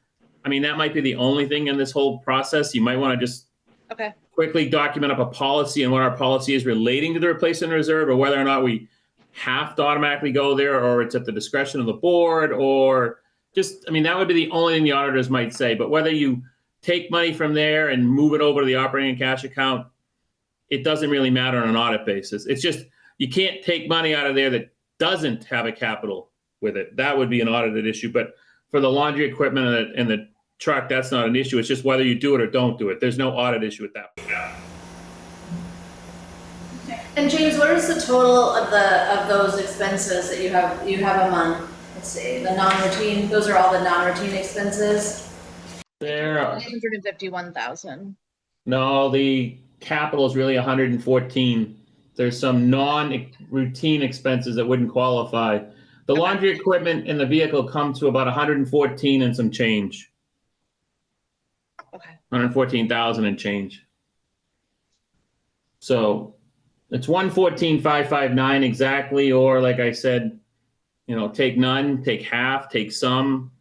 I mean, that might be the only thing in this whole process. You might want to just Okay. quickly document up a policy and what our policy is relating to the replacement reserve, or whether or not we have to automatically go there, or it's at the discretion of the board, or just, I mean, that would be the only thing the auditors might say. But whether you take money from there and move it over to the operating and cash account, it doesn't really matter on an audit basis. It's just, you can't take money out of there that doesn't have a capital with it. That would be an audited issue. But for the laundry equipment and the truck, that's not an issue. It's just whether you do it or don't do it. There's no audit issue with that. And James, what is the total of those expenses that you have them on? Let's see, the non-routine, those are all the non-routine expenses? There, 151,000. no, the capital is really 114. There's some non-routine expenses that wouldn't qualify. The laundry equipment and the vehicle come to about 114 and some change. Okay. 114,000 and change. So it's 114,559 exactly, or like I said, you know, take none, take half, take some.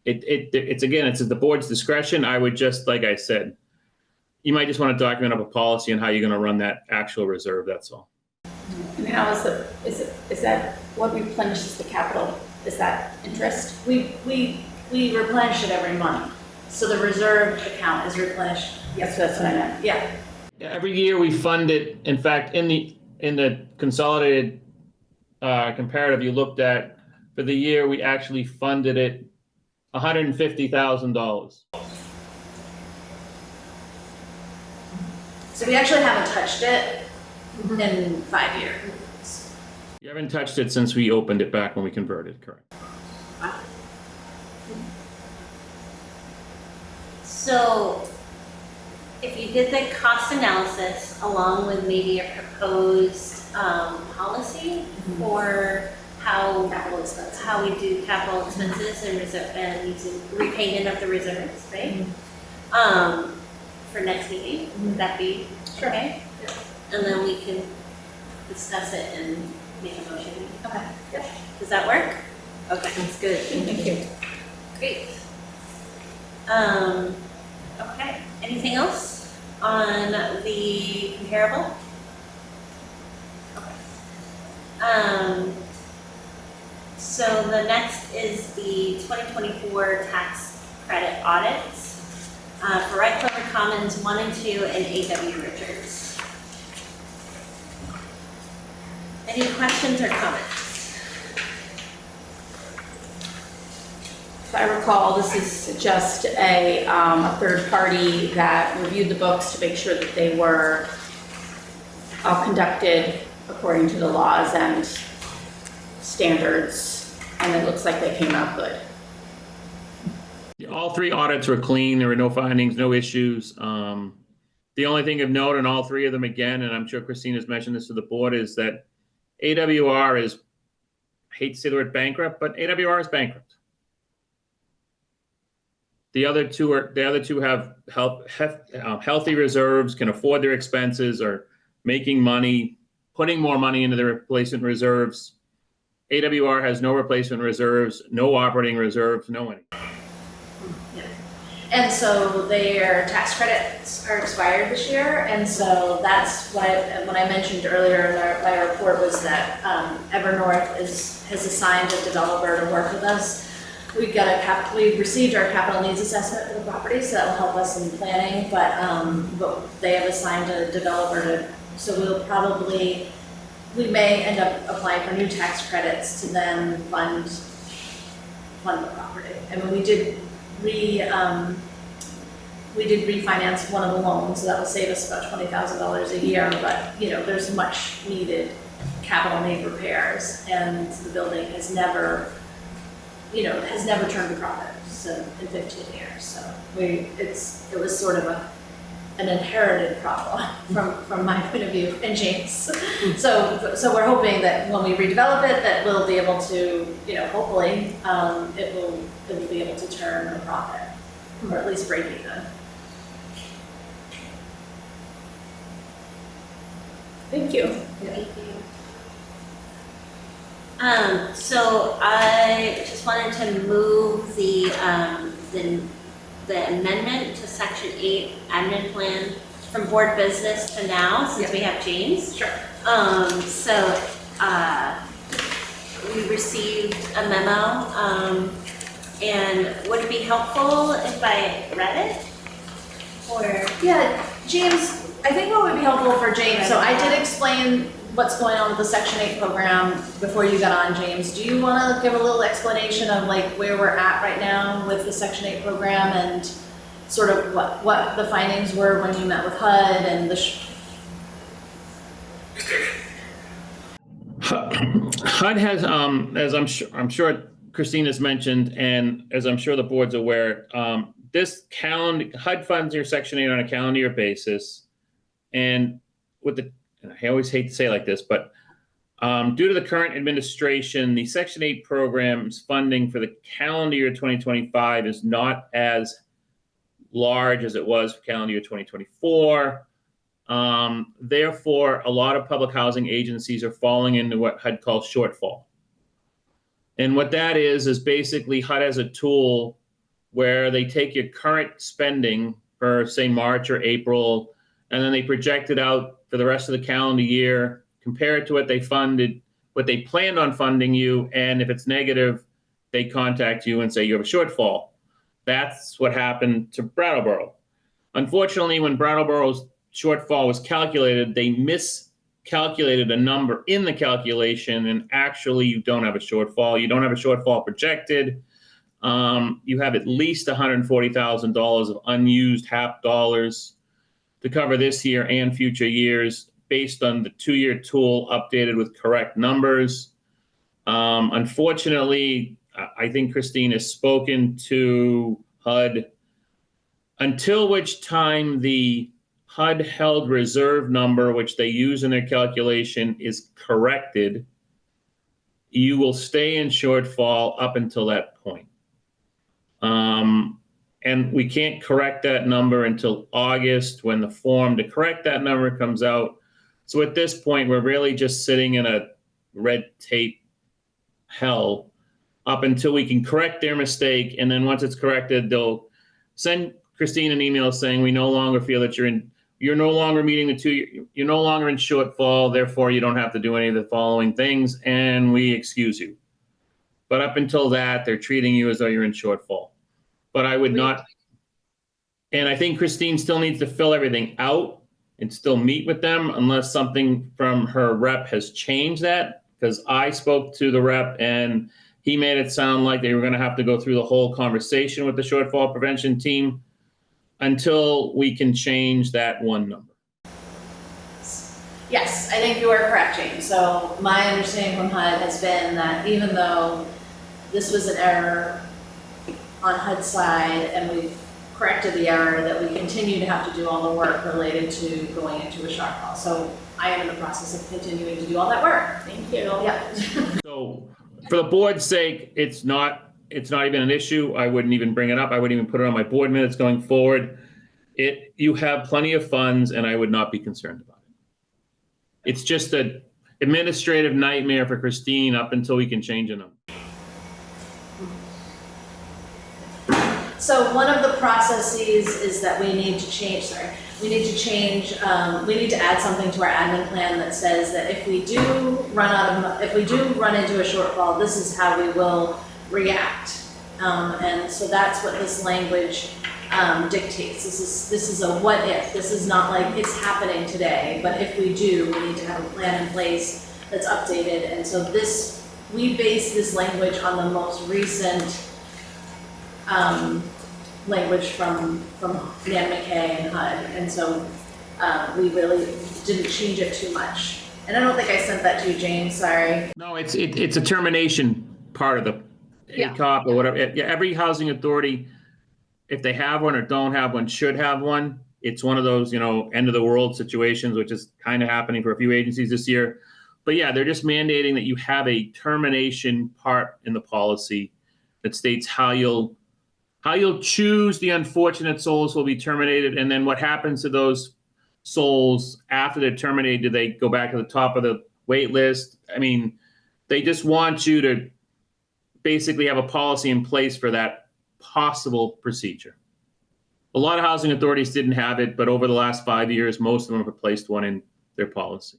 It's again, it's at the board's discretion. I would just, like I said, you might just want to document up a policy on how you're going to run that actual reserve. That's all. And how is that what replenishes the capital? Is that interest? We replenish it every month, so the reserve account is replenished. Yes, that's what I meant. Yeah. Every year we fund it. In fact, in the consolidated comparative you looked at for the year, we actually funded it $150,000. So we actually haven't touched it in 5 years. You haven't touched it since we opened it back when we converted, correct? So if you did the cost analysis along with maybe a proposed policy for how Capital expenses. how we do capital expenses and reserve and using repayment of the reserves, right? For next meeting, would that be okay? Yeah. And then we can discuss it and make a motion. Okay. Yep. Does that work? Okay, that's good. Thank you. Great. Okay, anything else on the comparable? Okay. So the next is the 2024 tax credit audits for Clover Commons 1 and 2 and A.W. Richards. Any questions or comments? If I recall, this is just a third party that reviewed the books to make sure that they were conducted according to the laws and standards, and it looks like they came out good. All three audits were clean. There were no findings, no issues. The only thing of note in all three of them, again, and I'm sure Christine has mentioned this to the board, is that AWR is, I hate to say the word bankrupt, but AWR is bankrupt. The other two have healthy reserves, can afford their expenses, are making money, putting more money into their replacement reserves. AWR has no replacement reserves, no operating reserves, no anything. And so their tax credits are expired this year, and so that's what I mentioned earlier in my report was that Evernorth has assigned a developer to work with us. We received our capital needs assessment for the property, so that will help us in planning. But they have assigned a developer so we may end up applying for new tax credits to then fund the property. I mean, we did refinance one of the loans, so that will save us about $20,000 a year. But there's much needed capital need repairs, and the building has never turned a profit in 15 years. So it was sort of an inherited problem from my point of view and James. So we're hoping that when we redevelop it, that we'll be able to, hopefully, it will be able to turn a profit, or at least break even. Thank you. Thank you. So I just wanted to move the amendment to section 8 admin plan from board business to now, since we have James. Sure. We received a memo, and would it be helpful if I read it? Or? Yeah, James, I think what would be helpful for James, so I did explain what's going on with the Section 8 program before you got on, James. Do you want to give a little explanation of like where we're at right now with the Section 8 program and sort of what the findings were when you met with HUD and the HUD has, as I'm sure Christine has mentioned, and as I'm sure the board's aware, this HUD funds your Section 8 on a calendar year basis. And I always hate to say it like this, but due to the current administration, the Section 8 program's funding for the calendar year 2025 is not as large as it was for calendar year 2024. Therefore, a lot of public housing agencies are falling into what HUD calls shortfall. And what that is basically HUD has a tool where they take your current spending for, say, March or April, and then they project it out for the rest of the calendar year, compare it to what they funded, what they planned on funding you, and if it's negative, they contact you and say you have a shortfall. That's what happened to Brattleboro. Unfortunately, when Brattleboro's shortfall was calculated, they miscalculated a number in the calculation, and actually you don't have a shortfall. You don't have a shortfall projected. You have at least $140,000 of unused HAP dollars to cover this year and future years based on the 2-year tool updated with correct numbers. Unfortunately, I think Christine has spoken to HUD, until which time the HUD held reserve number, which they use in their calculation, is corrected. You will stay in shortfall up until that point. And we can't correct that number until August when the form to correct that number comes out. So at this point, we're really just sitting in a red tape hell up until we can correct their mistake. And then once it's corrected, they'll send Christine an email saying, we no longer feel that you're no longer meeting the 2 year, you're no longer in shortfall, therefore you don't have to do any of the following things, and we excuse you. But up until that, they're treating you as though you're in shortfall. But I would not, and I think Christine still needs to fill everything out and still meet with them unless something from her rep has changed that, because I spoke to the rep and he made it sound like they were going to have to go through the whole conversation with the shortfall prevention team until we can change that one number. Yes, I think you are correct, James. So my understanding from HUD has been that even though this was an error on HUD's side and we've corrected the error, that we continue to have to do all the work related to going into a shortfall. So I am in the process of continuing to do all that work. Thank you. Yeah. So for the board's sake, it's not even an issue. I wouldn't even bring it up. I wouldn't even put it on my board minutes going forward. You have plenty of funds and I would not be concerned about it. It's just an administrative nightmare for Christine up until we can change a number. So one of the processes is that we need to change, we need to add something to our admin plan that says that if we do run into a shortfall, this is how we will react. And so that's what this language dictates. This is a what if. This is not like it's happening today, but if we do, we need to have a plan in place that's updated. And so we base this language on the most recent language from Nan McKay and HUD, and so we really didn't change it too much. And I don't think I sent that to you, James, sorry. No, it's a termination part of the ACOP or whatever. Yeah, every housing authority, if they have one or don't have one, should have one. It's one of those, end of the world situations, which is kind of happening for a few agencies this year. But yeah, they're just mandating that you have a termination part in the policy that states how you'll choose the unfortunate souls will be terminated, and then what happens to those souls after they're terminated, do they go back to the top of the wait list? I mean, they just want you to basically have a policy in place for that possible procedure. A lot of housing authorities didn't have it, but over the last 5 years, most of them have placed one in their policy.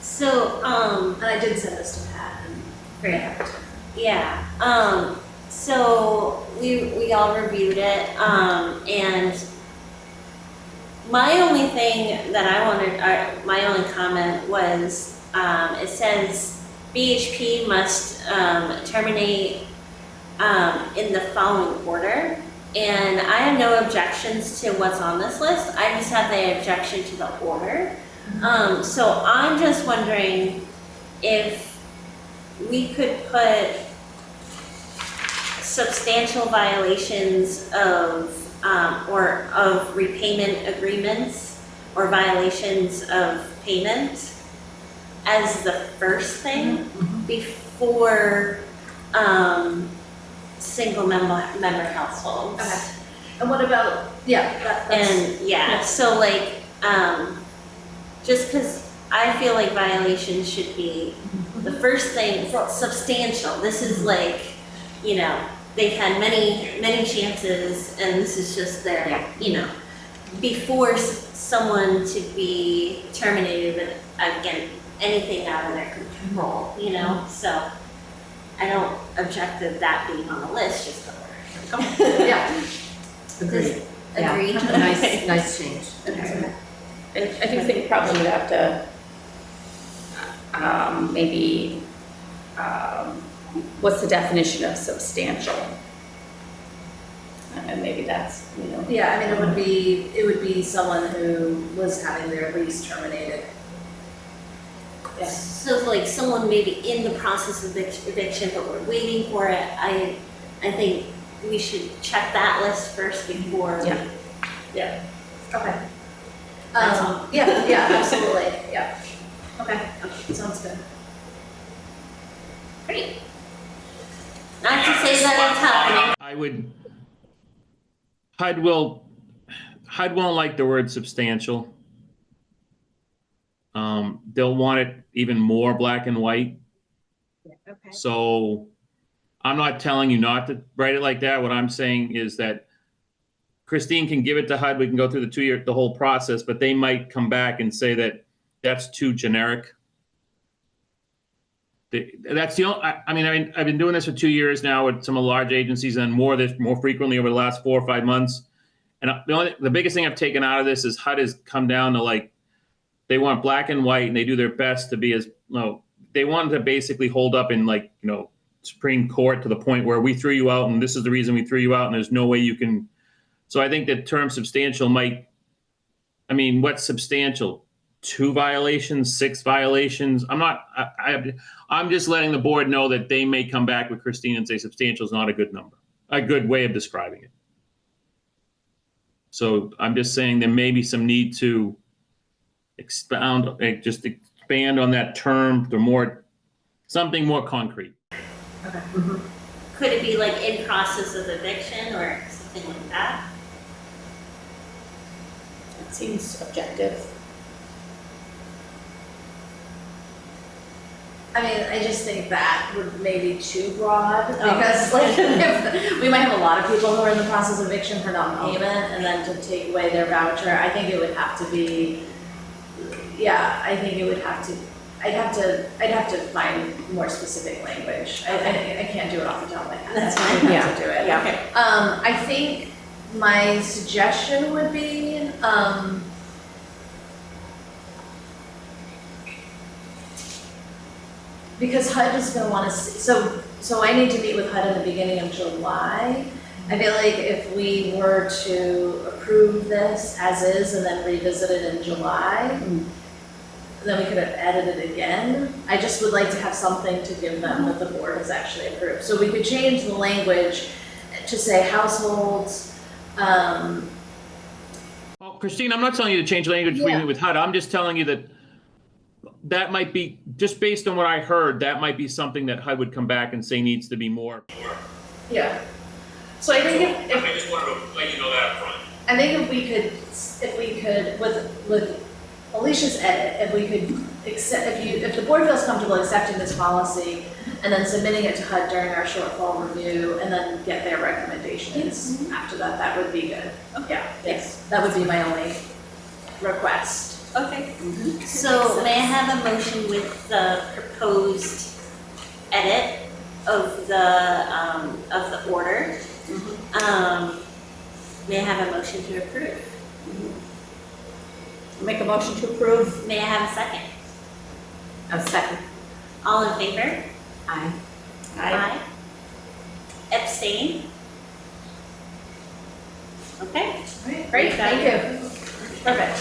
So, And I did send this to Pat and great. Yeah, so we all reviewed it, and my only thing that I wanted, my only comment was, it says BHP must terminate in the following order, and I have no objections to what's on this list. I just have the objection to the order. So I'm just wondering if we could put substantial violations of, or of repayment agreements or violations of payment as the first thing before, single member households. Okay. And what about, that's. And yeah, so like, just because I feel like violations should be the first thing, substantial. This is like, you know, they've had many chances, and this is just their, you know, before someone to be terminated with, again, anything out of their control, you know? So I don't object to that being on the list, just the order. Yeah. Agreed. Agreed. Nice change. Okay. I do think probably we'd have to, maybe, what's the definition of substantial? And maybe that's, you know. Yeah, I mean, it would be someone who was having their lease terminated. Yeah. So if like someone maybe in the process of eviction, but we're waiting for it, I think we should check that list first before. Yeah. Yeah. Okay. That's all. Yeah, absolutely, yeah. Okay, sounds good. Great. Not to say that it's happening. I would, HUD won't like the word substantial. They'll want it even more black and white. Okay. So I'm not telling you not to write it like that. What I'm saying is that Christine can give it to HUD. We can go through the whole process, but they might come back and say that that's too generic. That's the only, I mean, I've been doing this for 2 years now with some of the large agencies, and more frequently over the last 4 or 5 months. And the biggest thing I've taken out of this is HUD has come down to like, they want black and white, and they do their best to be as, they want to basically hold up in like, Supreme Court to the point where we threw you out and this is the reason we threw you out and there's no way you can. So I think the term substantial what's substantial? 2 violations, 6 violations? I'm just letting the board know that they may come back with Christine and say substantial is not a good number, a good way of describing it. So I'm just saying there may be some need to expand on that term to something more concrete. Okay. Could it be like in process of eviction or something like that? It seems objective. I mean, I just think that would maybe too broad, because like, if we might have a lot of people who are in the process of eviction for non-payment, and then to take away their voucher, I think it would have to be, I'd have to find more specific language. I can't do it off the top of my head. That's fine. I have to do it. Yeah. Okay. I think my suggestion would be, because HUD is going to want to see, so I need to meet with HUD in the beginning of July. I feel like if we were to approve this as is and then revisit it in July, then we could have edited it again. I just would like to have something to give them that the board has actually approved. So we could change the language to say households. Well, Christine, I'm not telling you to change language with HUD. I'm just telling you that might be, just based on what I heard, that might be something that HUD would come back and say needs to be more. Yeah. So I think if I just wanted to let you know that up front. I think if we could, with Alicia's edit, if we could accept, if the board feels comfortable accepting this policy and then submitting it to HUD during our shortfall review and then get their recommendations after that, that would be good. Okay. Yes, that would be my only request. Okay. So may I have a motion with the proposed edit of the order? May I have a motion to approve? Make a motion to approve. May I have a second? A second. All in favor? Aye. Aye. Abstain? Okay. Great, thank you. Perfect.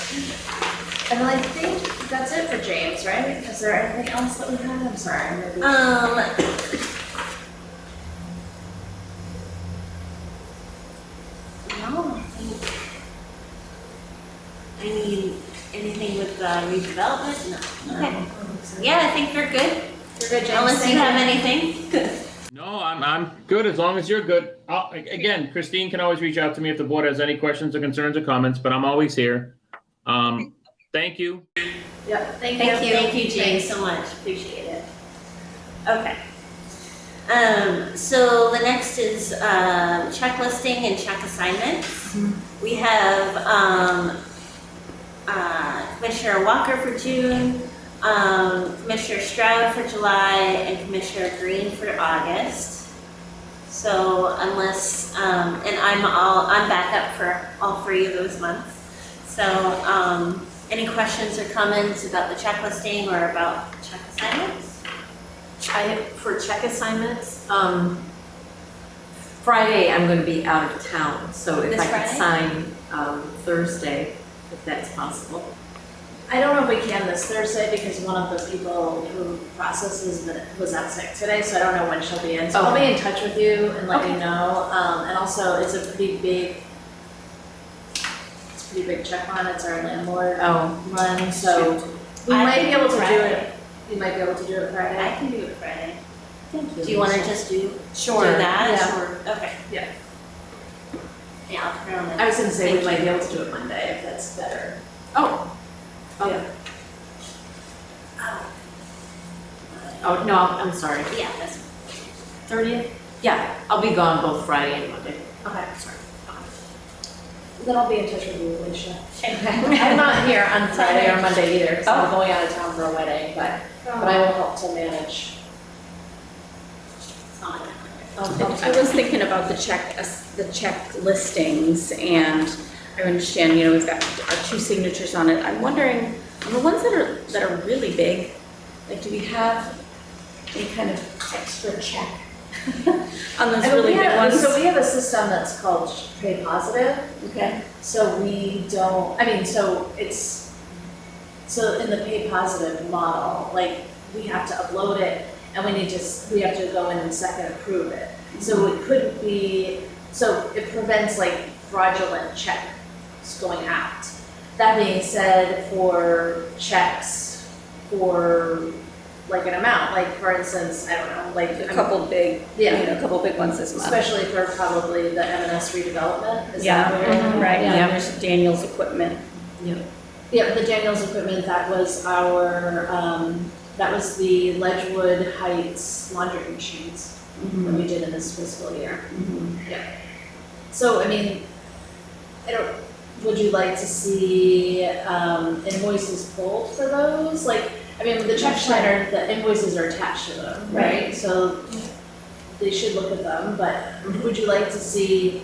And then I think that's it for James, right? Is there anything else that we have? I'm sorry. Maybe. No, I mean, anything with redevelopment? No. Okay. Yeah, I think we're good. You're good, James. Unless you have anything. No, I'm good as long as you're good. Again, Christine can always reach out to me if the board has any questions or concerns or comments, but I'm always here. Thank you. Yep, thank you. Thank you, James, so much. Appreciate it. Okay. So the next is checklisting and check assignments. We have Commissioner Walker for June, Commissioner Stroud for July, and Commissioner Green for August. So unless, and I'm back up for all 3 of those months. So any questions or comments about the checklisting or about check assignments? For check assignments, Friday I'm going to be out of town, so if This I could Friday? sign Thursday, if that's possible. I don't know if we can this Thursday because one of the people who processes was out sick today, so I don't know when she'll be in. So I'll be in touch with you and let you know. And also, it's a pretty big check run. It's our landlord run, so we I might can be able do to do Friday. it. You might be able to do it Friday. I can do it Friday. Thank you. Do you want to just do Sure. that? Yeah. Or, okay. Yeah. Yeah, I'll put it on the. I was gonna say Thank we might you. be able to do it Monday if that's better. Oh. Yeah. Oh, no, I'm sorry. Yeah, that's 30th? Yeah, I'll be gone both Friday and Monday. Okay, sorry. Then I'll be in touch with you, Alicia. I'm not here on Friday or Monday either, because I'm going out of town for a wedding, but I will help to manage. on. I was thinking about the check listings, and I understand, we've got our 2 signatures on it. I'm wondering, the ones that are really big, like, do we have any kind of extra check on those really big ones? So we have a system that's called Pay Positive. Okay. So we don't, so in the Pay Positive model, like, we have to upload it and we have to go in and second approve it. So it could be, so it prevents like fraudulent checks going out. That being said, for checks for like an amount, like for instance, I don't know, like A couple big, Yeah. a couple big ones this month. especially for probably the M&S redevelopment, is Yeah, that where? right, Yeah. and there's Daniel's equipment. Yeah, the Daniels equipment, that was that was the Ledgewood Heights laundry machines that we did in this fiscal year. Yeah. So, would you like to see invoices pulled for those? Like, the check shredder, the invoices are attached to them, right? So they should look at them, but would you like to see,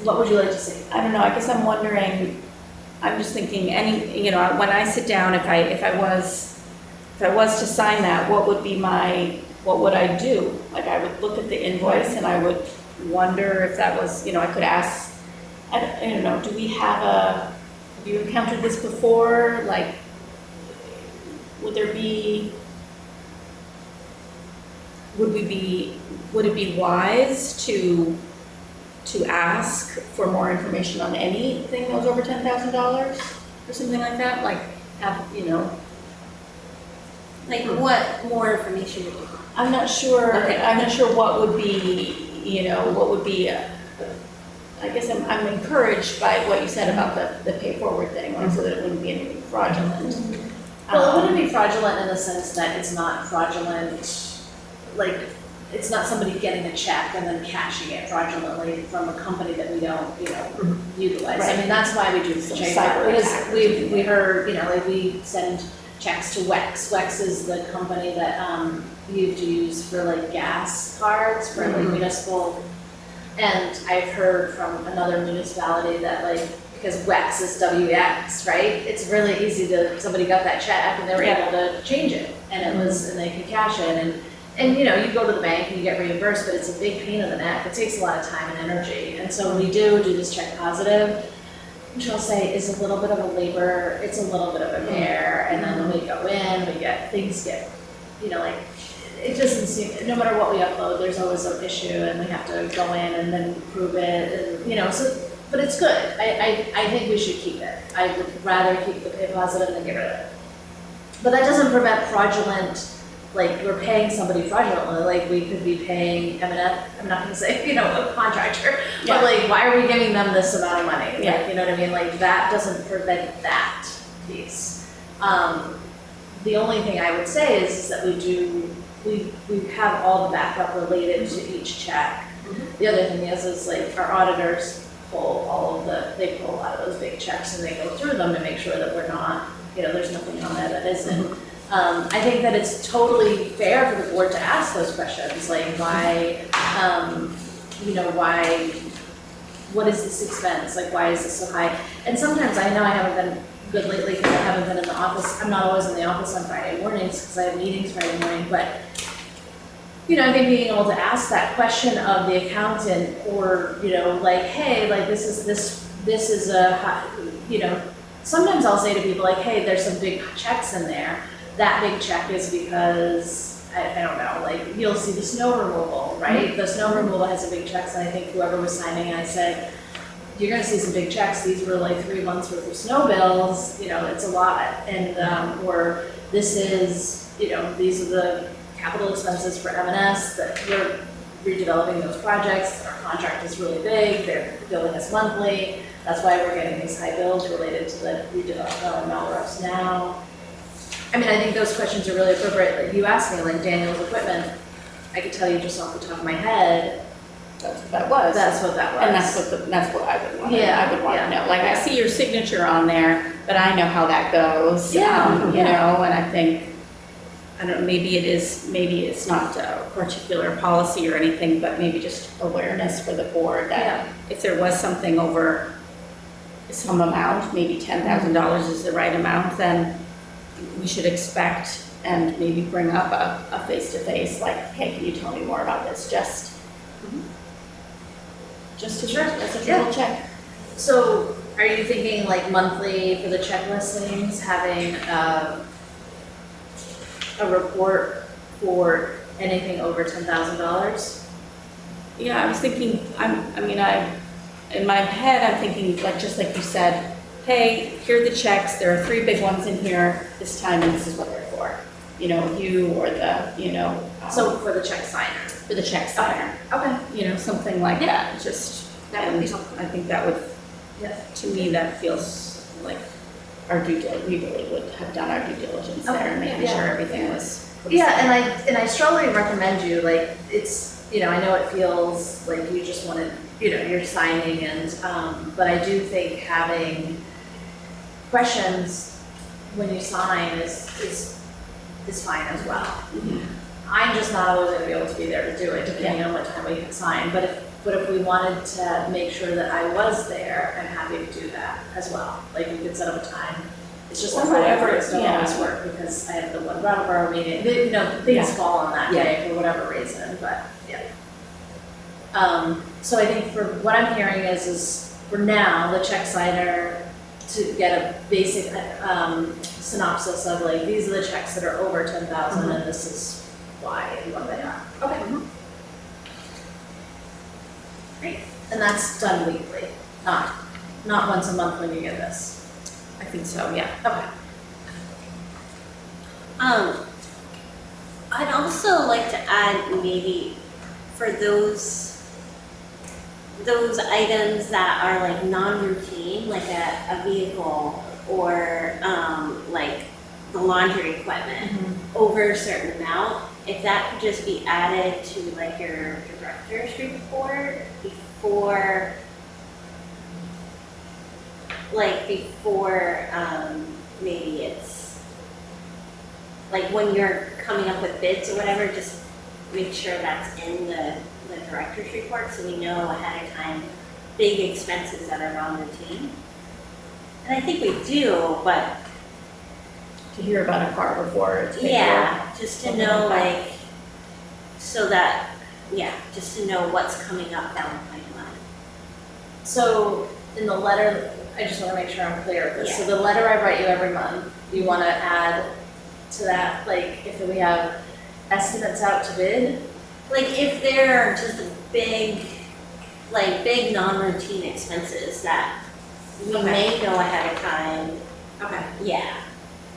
what would you like to see? I don't know, I guess I'm wondering, I'm just thinking when I sit down, if I was to sign that, what would I do? Like, I would look at the invoice and I would wonder if that was, I could ask, I don't know, have you encountered this before? Like, would it be wise to ask for more information on anything that was over $10,000 or something like that? Like, Like, what more information would you want? I'm not sure. Okay. I'm not sure what would be, what would be, I guess I'm encouraged by what you said about the pay forward thing, like, so that it wouldn't be anything fraudulent. Well, it wouldn't be fraudulent in the sense that it's not fraudulent, like, it's not somebody getting a check and then cashing it fraudulently from a company that we don't, utilize. I Right. mean, that's why we do the Some check, cyber because attack or we something. heard, like, we send checks to Wex. Wex is the company that, you have to use for like gas cards for like municipal. And I've heard from another municipality that like, because Wex is WX, right? It's really easy to, somebody got that check and they were able to change it. And it was, and they could cash it. And you go to the bank and you get reimbursed, but it's a big pain in the neck. It takes a lot of time and energy. And so we do this check positive, which I'll say is a little bit of a labor, it's a little bit of a bear. And then when we go in, things get, like, it doesn't seem, no matter what we upload, there's always an issue and we have to go in and then prove it and, so, but it's good. I think we should keep it. I would rather keep the pay positive than get rid of it. But that doesn't prevent fraudulent, like we're paying somebody fraudulently, like we could be paying M&F, I'm not gonna say, a contractor, but like, why are we giving them this amount of money? Yeah. Like, you know what I mean? Like that doesn't prevent that piece. The only thing I would say is that we have all the backup related to each check. The other thing is like our auditors pull they pull a lot of those big checks and they go through them to make sure that we're not, there's nothing on there that isn't. I think that it's totally fair for the board to ask those questions, like why, what is this expense? Like, why is this so high? And sometimes I know I haven't been good lately because I haven't been in the office. I'm not always in the office on Friday mornings because I have meetings Friday morning, but I think being able to ask that question of the accountant or, like, hey, like this is a, sometimes I'll say to people like, hey, there's some big checks in there. That big check is because, I don't know, like you'll see the snow removal, right? The snow removal has a big checks and I think whoever was signing, I said, you're gonna see some big checks. These were like 3 months worth of snow bills, it's a lot. And, or this is, these are the capital expenses for M&S that we're redeveloping those projects. Our contract is really big. They're billing us monthly. That's why we're getting these high bills related to the redevelopment of Melrose now. I mean, I think those questions are really appropriate. Like you asked me, like Daniel's equipment, I could tell you just off the top of my head. That's what that was. That's what that was. And that's what I would want. Yeah, I would want yeah, to know. Like I see your signature on there, but I know how that goes. Yeah, and I think, I don't know, maybe it's not a particular policy or anything, but maybe just awareness for the board that if there was something over some amount, maybe $10,000 is the right amount, then we should expect and maybe bring up a face-to-face, like, hey, can you tell me more about this? Just to as a triple check. So are you thinking like monthly for the checklist things, having a report for anything over $10,000? Yeah, I was thinking, in my head, I'm thinking, like, just like you said, hey, here are the checks, there are 3 big ones in here this time, and this is what they're for. You or the, So for the check signer? for the check signer. Okay. Something like that, just, That would be and helpful. I think that would, Yeah. to me, that feels like our we really would have done our due diligence there and Okay, making yeah. sure everything was. Yeah, and I strongly recommend you, like, it's, I know it feels like you just wanted, you're signing and, but I do think having questions when you sign is fine as well. I'm just not always gonna be able to be there to do it, depending on what time we can sign, but if we wanted to make sure that I was there, I'm happy to do that as well. Like, we could set up a time. It's just that Or Friday whatever, mornings don't always yeah. work because I have the one Brattleboro meeting, things fall on that day for whatever reason, but yeah. So I think for what I'm hearing is for now, the check signer to get a basic synopsis of like, these are the checks that are over 10,000 and this is why and what they are. Okay. Great. And that's done weekly, not once a month when you get this. I think so, yeah. Okay. I'd also like to add maybe for those those items that are like non-routine, like a vehicle or like the laundry equipment over a certain amount, if that could just be added to like your director's report before maybe it's like when you're coming up with bids or whatever, just make sure that's in the director's report so we know ahead of time big expenses that are non-routine. And I think we do, but To hear about a car before it's paid yeah, just to Something know like that. like, so that, yeah, just to know what's coming up down the pipeline. So in the letter, I just wanna make sure I'm clear with this. So Yeah. the letter I write you every month, you wanna add to that, like, if we have estimates out to bid? Like if there are just big non-routine expenses that we Okay. may know ahead of time, Okay. yeah.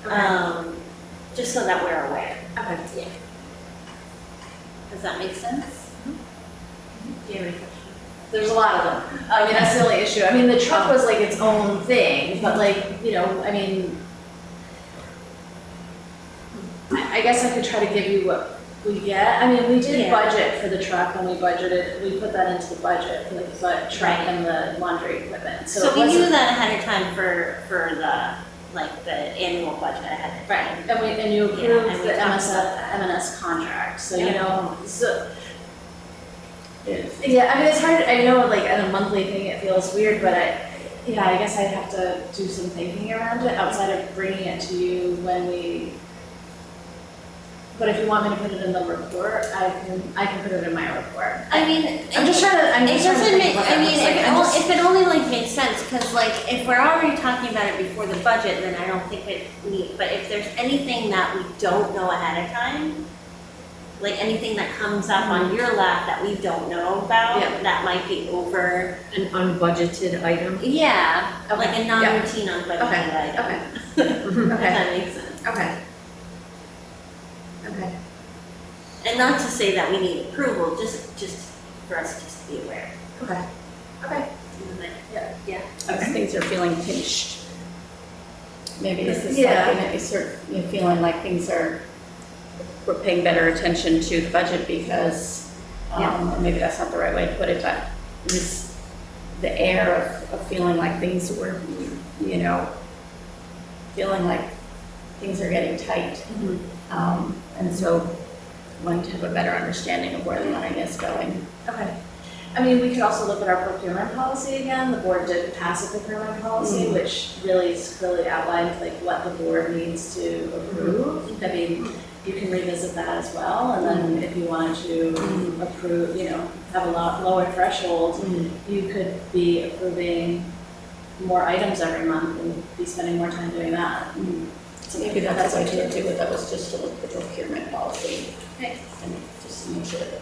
Okay. Just so that we're aware. Okay. Yeah. Does that make sense? Do you have any questions? There's a lot of them. I mean, that's the only issue. I mean, the truck was like its own thing, but like, you know, I mean, I guess I could try to give you what we get. I mean, we did Yeah. budget for the truck when we budgeted, we put that into the budget for the truck Right. and the laundry equipment. So So it we knew wasn't- that ahead of time for the annual budget ahead of Right, time. and you Yeah, approved and we the talked about that. M&S contract, so you Yeah. know, so, Yes. yeah, I mean, it's hard, I know like on a monthly thing, it feels weird, but I guess I'd have to do some thinking around it outside of bringing it to you when we, but if you want me to put it in the report, I can put it in my report. I mean, I'm just trying to it think doesn't make, what I that mean, looks like. if I'm just- it only like makes sense, cause like if we're already talking about it before the budget, then I don't think it need, but if there's anything that we don't know ahead of time, like anything that comes up on your lap that we don't know about, Yeah. that might be over, An unbudgeted item. yeah, like Okay, a yeah. non-routine unbudgeted Okay, item. okay, If okay, that makes sense. okay. Okay. And not to say that we need approval, just for us just to be aware. Okay. Okay. As things are feeling pinched. Maybe this is Yeah. something that you're feeling like we're paying better attention to the budget because, or maybe that's not the right way to put it, but this, the air of feeling like things were, you know, feeling like things are getting tight. And so wanting to have a better understanding of where the money is going. Okay. I mean, we could also look at our procurement policy again. The board did pass a procurement policy, which really clearly outlined like what the board needs to approve. I mean, you can revisit that as well, and then if you wanted to approve, you know, have a lot lower threshold, you could be approving more items every month and be spending more time doing that. So maybe that's the way to do it, that was just to look at the procurement policy. Okay. And just make sure that,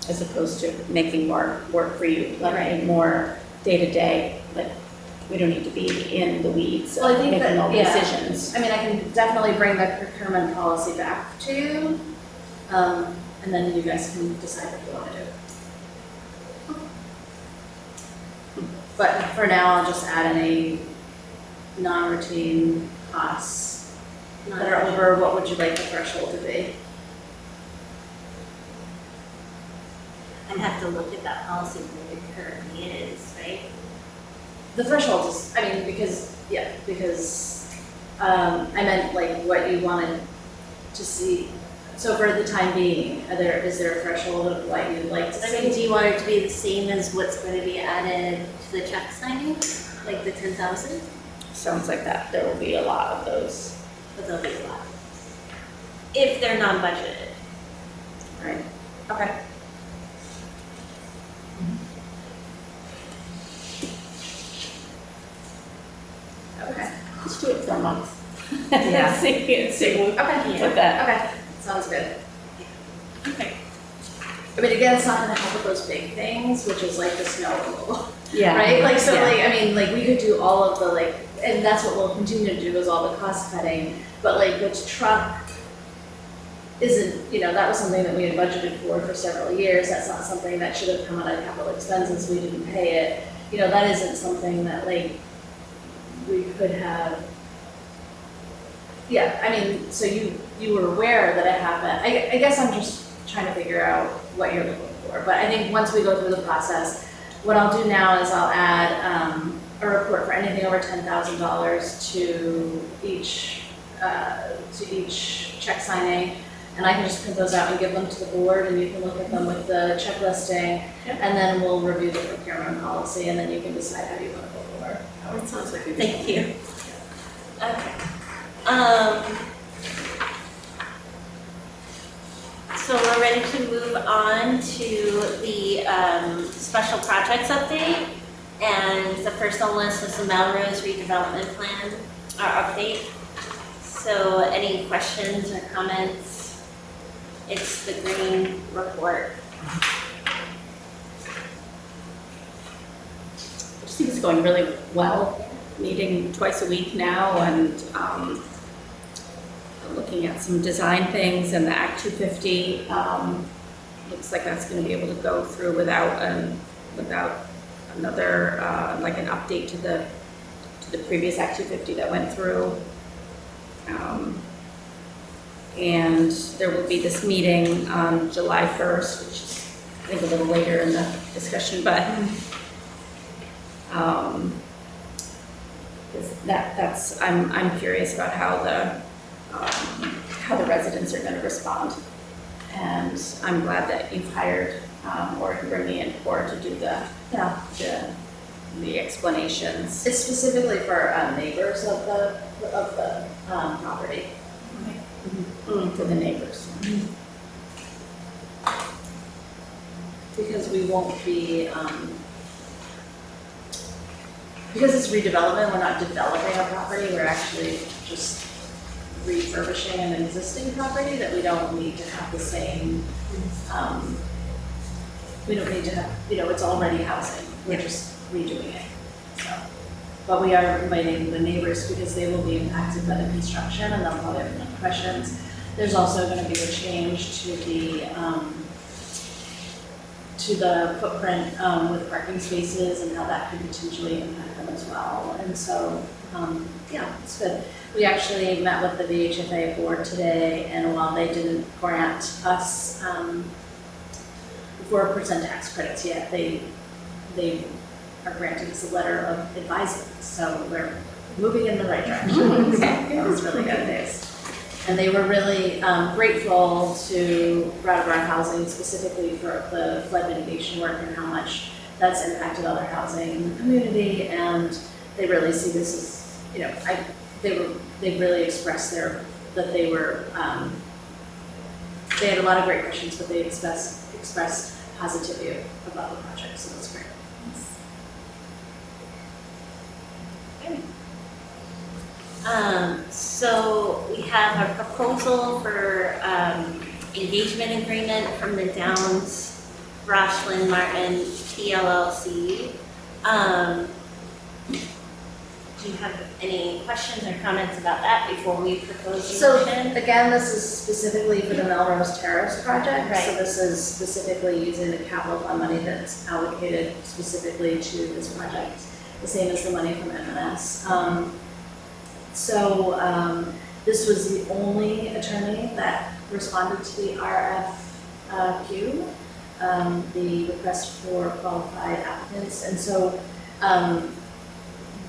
as opposed to making more work for you, like Right. more day-to-day, like, we don't need to be in the weeds Well, I of think making that- all yeah. decisions. I mean, I can definitely bring the procurement policy back to you, and then you guys can decide what you want to do. But for now, I'll just add any non-routine costs that are over, what would you like the threshold to be? I'd have to look at that policy where it currently is, right? The threshold is, I mean, because I meant like what you wanted to see. So for the time being, is there a threshold of what you'd like to I mean, do see? you want it to be the same as what's going to be added to the check signing, like the 10,000? Sounds like that, there will be a lot of those. But there'll be a lot. If they're non-budgeted. Right, okay. Okay, Let's do it for a month. Yeah. See, we'll okay, put that. okay, sounds good. Okay. I mean, again, it's not gonna help with those big things, which is like the snow removal. Yeah. Right, like, so Yeah. like, I mean, like, we could do all of the like, and that's what we'll continue to do is all the cost cutting, but like, which truck, isn't, that was something that we had budgeted for several years. That's not something that should have come out of capital expenses. We didn't pay it. That isn't something that like we could have. Yeah, I mean, so you were aware that it happened. I guess I'm just trying to figure out what you're looking for. But I think once we go through the process, what I'll do now is I'll add a report for anything over $10,000 to each check signing. And I can just print those out and give them to the board, and you can look at them with the check listing, and then we'll review the procurement policy, and then you can decide how you want to go forward. That sounds like a good Thank you. Okay. So we're ready to move on to the special projects update. And the first on the list is the Melrose redevelopment plan, our update. So any questions or comments? It's the green report. I just think it's going really well, meeting twice a week now, and looking at some design things, and the Act 250 looks like that's going to be able to go through without another like an update to the previous Act 250 that went through. And there will be this meeting on July 1st, which is I think a little later in the discussion, but that's I'm curious about how the residents are going to respond, and I'm glad that you've hired or you bring me in for to do the explanations. It's specifically for neighbors of the property. For the neighbors. Because we won't be, because it's redevelopment, we're not developing a property, we're actually just refurbishing an existing property that we don't need to have the same, we don't need to have, it's already housing, we're just redoing it, so. But we are inviting the neighbors because they will be impacted by the construction, and they'll probably have enough questions. There's also going to be a change to the footprint with parking spaces and how that could potentially impact them as well. And so, yeah, it's good. We actually met with the BHOI board today, and while they didn't grant us 4% tax credits yet, they are granting us a letter of advisement. So we're moving in the right direction. It was really good news. And they were really grateful to Brattleboro Housing specifically for the flood mitigation work and how much that's impacted other housing in the community. And they really see this as, they really expressed that they were, they had a lot of great questions, but they expressed positivity about the project, so that's great. So we have a proposal for engagement agreement from the Downs Rachlin Martin PLLC. Do you have any questions or comments about that before we propose the So motion? again, this is specifically for the Melrose Terrace project. Right. So this is specifically using the capital fund money that's allocated specifically to this project, the same as the money from M&S. This was the only attorney that responded to the RFQ, the request for qualified applicants. And so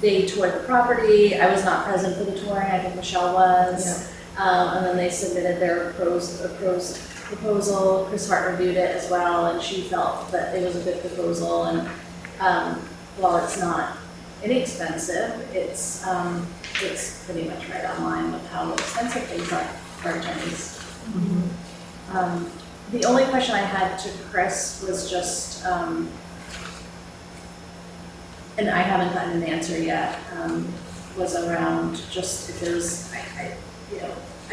they toured the property. I was not present for the touring, I think Michelle was. Yeah. And then they submitted their proposal. Chris Hart reviewed it as well, and she felt that it was a good proposal. And while it's not inexpensive, it's pretty much right on line with how expensive things are for attorneys. Mm-hmm. The only question I had to Chris was just, and I haven't gotten an answer yet, was around just if there's, I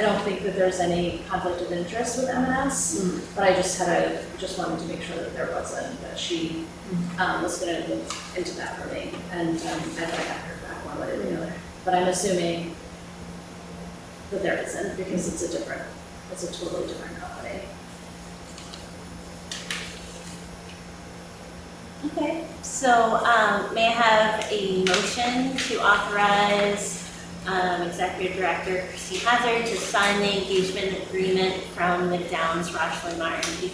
don't think that there's any conflict of interest with M&S, but I just wanted to make sure that there wasn't, that she was going to look into that for me, and I thought I got her back one way or the other. But I'm assuming that there isn't because it's a different It's a totally different company. Okay, so, may I have a motion to authorize, Executive Director Christine Hazzard to sign the engagement agreement from the Downs Rachlin Martin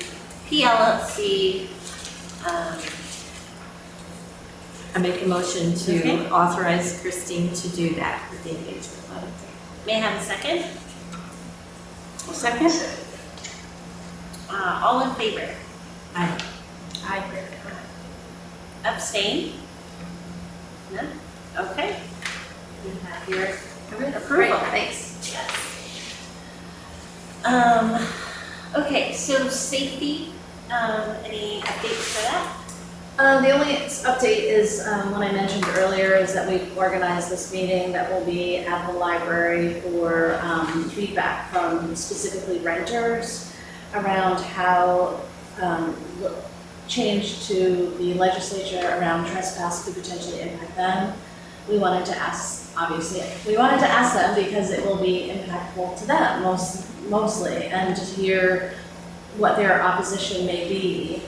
PLLC, I make a motion Okay. to authorize Christine to do that with the engagement letter. may I have a second? Second? All in favor? Aye. Aye. Abstain? No? Okay. You have your Great, approval. thanks. Okay, so safety, any updates for that? The only update is, what I mentioned earlier, is that we've organized this meeting that will be at the library for feedback from specifically renters around how change to the legislature around trespass could potentially impact them. We wanted to ask, obviously, them because it will be impactful to them mostly, and to hear what their opposition may be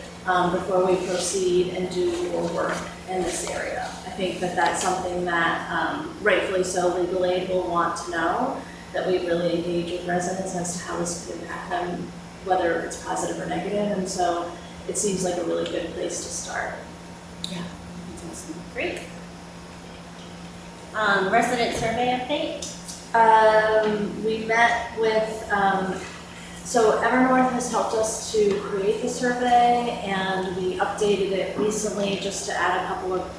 before we proceed and do more work in this area. I think that that's something that rightfully so legal aid will want to know, that we really engage with residents as to how this could impact them, whether it's positive or negative, and so it seems like a really good place to start. Great. Resident survey update? We met with, so Evernorth has helped us to create the survey, and we updated it recently just to add a couple of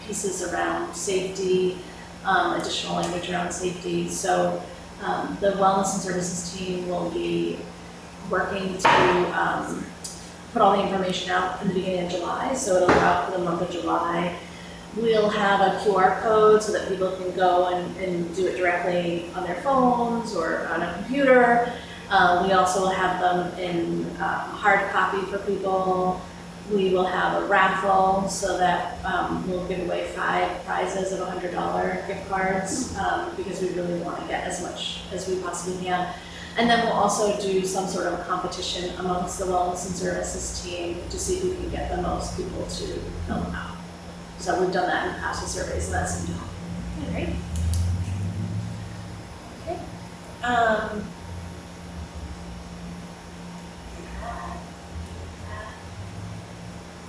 pieces around safety, additional language around safety. So the Wellness and Services team will be working to put all the information out in the beginning of July, so it'll go out for the month of July. We'll have a QR code so that people can go and do it directly on their phones or on a computer. We also will have them in hard copy for people. We will have a raffle so that we'll give away 5 prizes of $100 gift cards because we really want to get as much as we possibly can. And then we'll also do some sort of competition amongst the Wellness and Services team to see who can get the most people to fill them out. So we've done that in past with surveys, and that seemed to help. Great. Okay.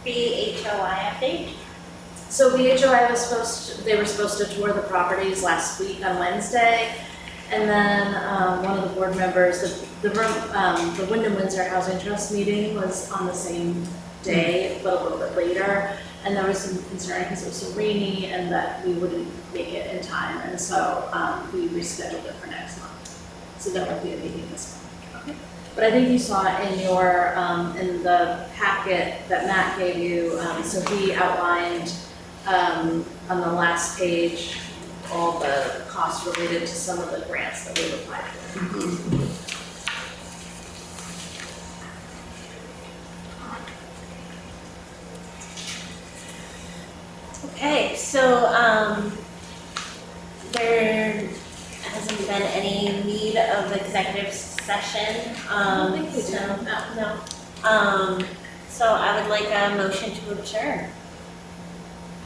BHOI update? So BHOI they were supposed to tour the properties last week on Wednesday, and then one of the board members, the Wyndham Windsor Housing Trust meeting was on the same day, but a little bit later, and there was some concern because it was so rainy and that we wouldn't make it in time, and so we rescheduled it for next month. So there won't be a meeting this month. Okay. But I think you saw in your, in the packet that Matt gave you, so he outlined on the last page all the costs related to some of the grants that we've applied for. Okay, so, there hasn't been any need of executive session. No. So I would like a motion to adjourn.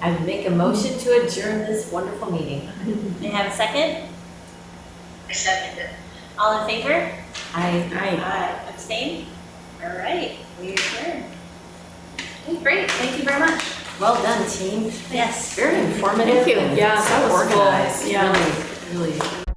I would make a motion to adjourn this wonderful meeting. May I have a second? I second it. All in favor? Aye. Abstain? All right, we adjourn. Okay, great, thank you very much. Well done, team. Yes. Very informative. Thank you. and Yeah, so that was cool. organized. Yeah. Really, really.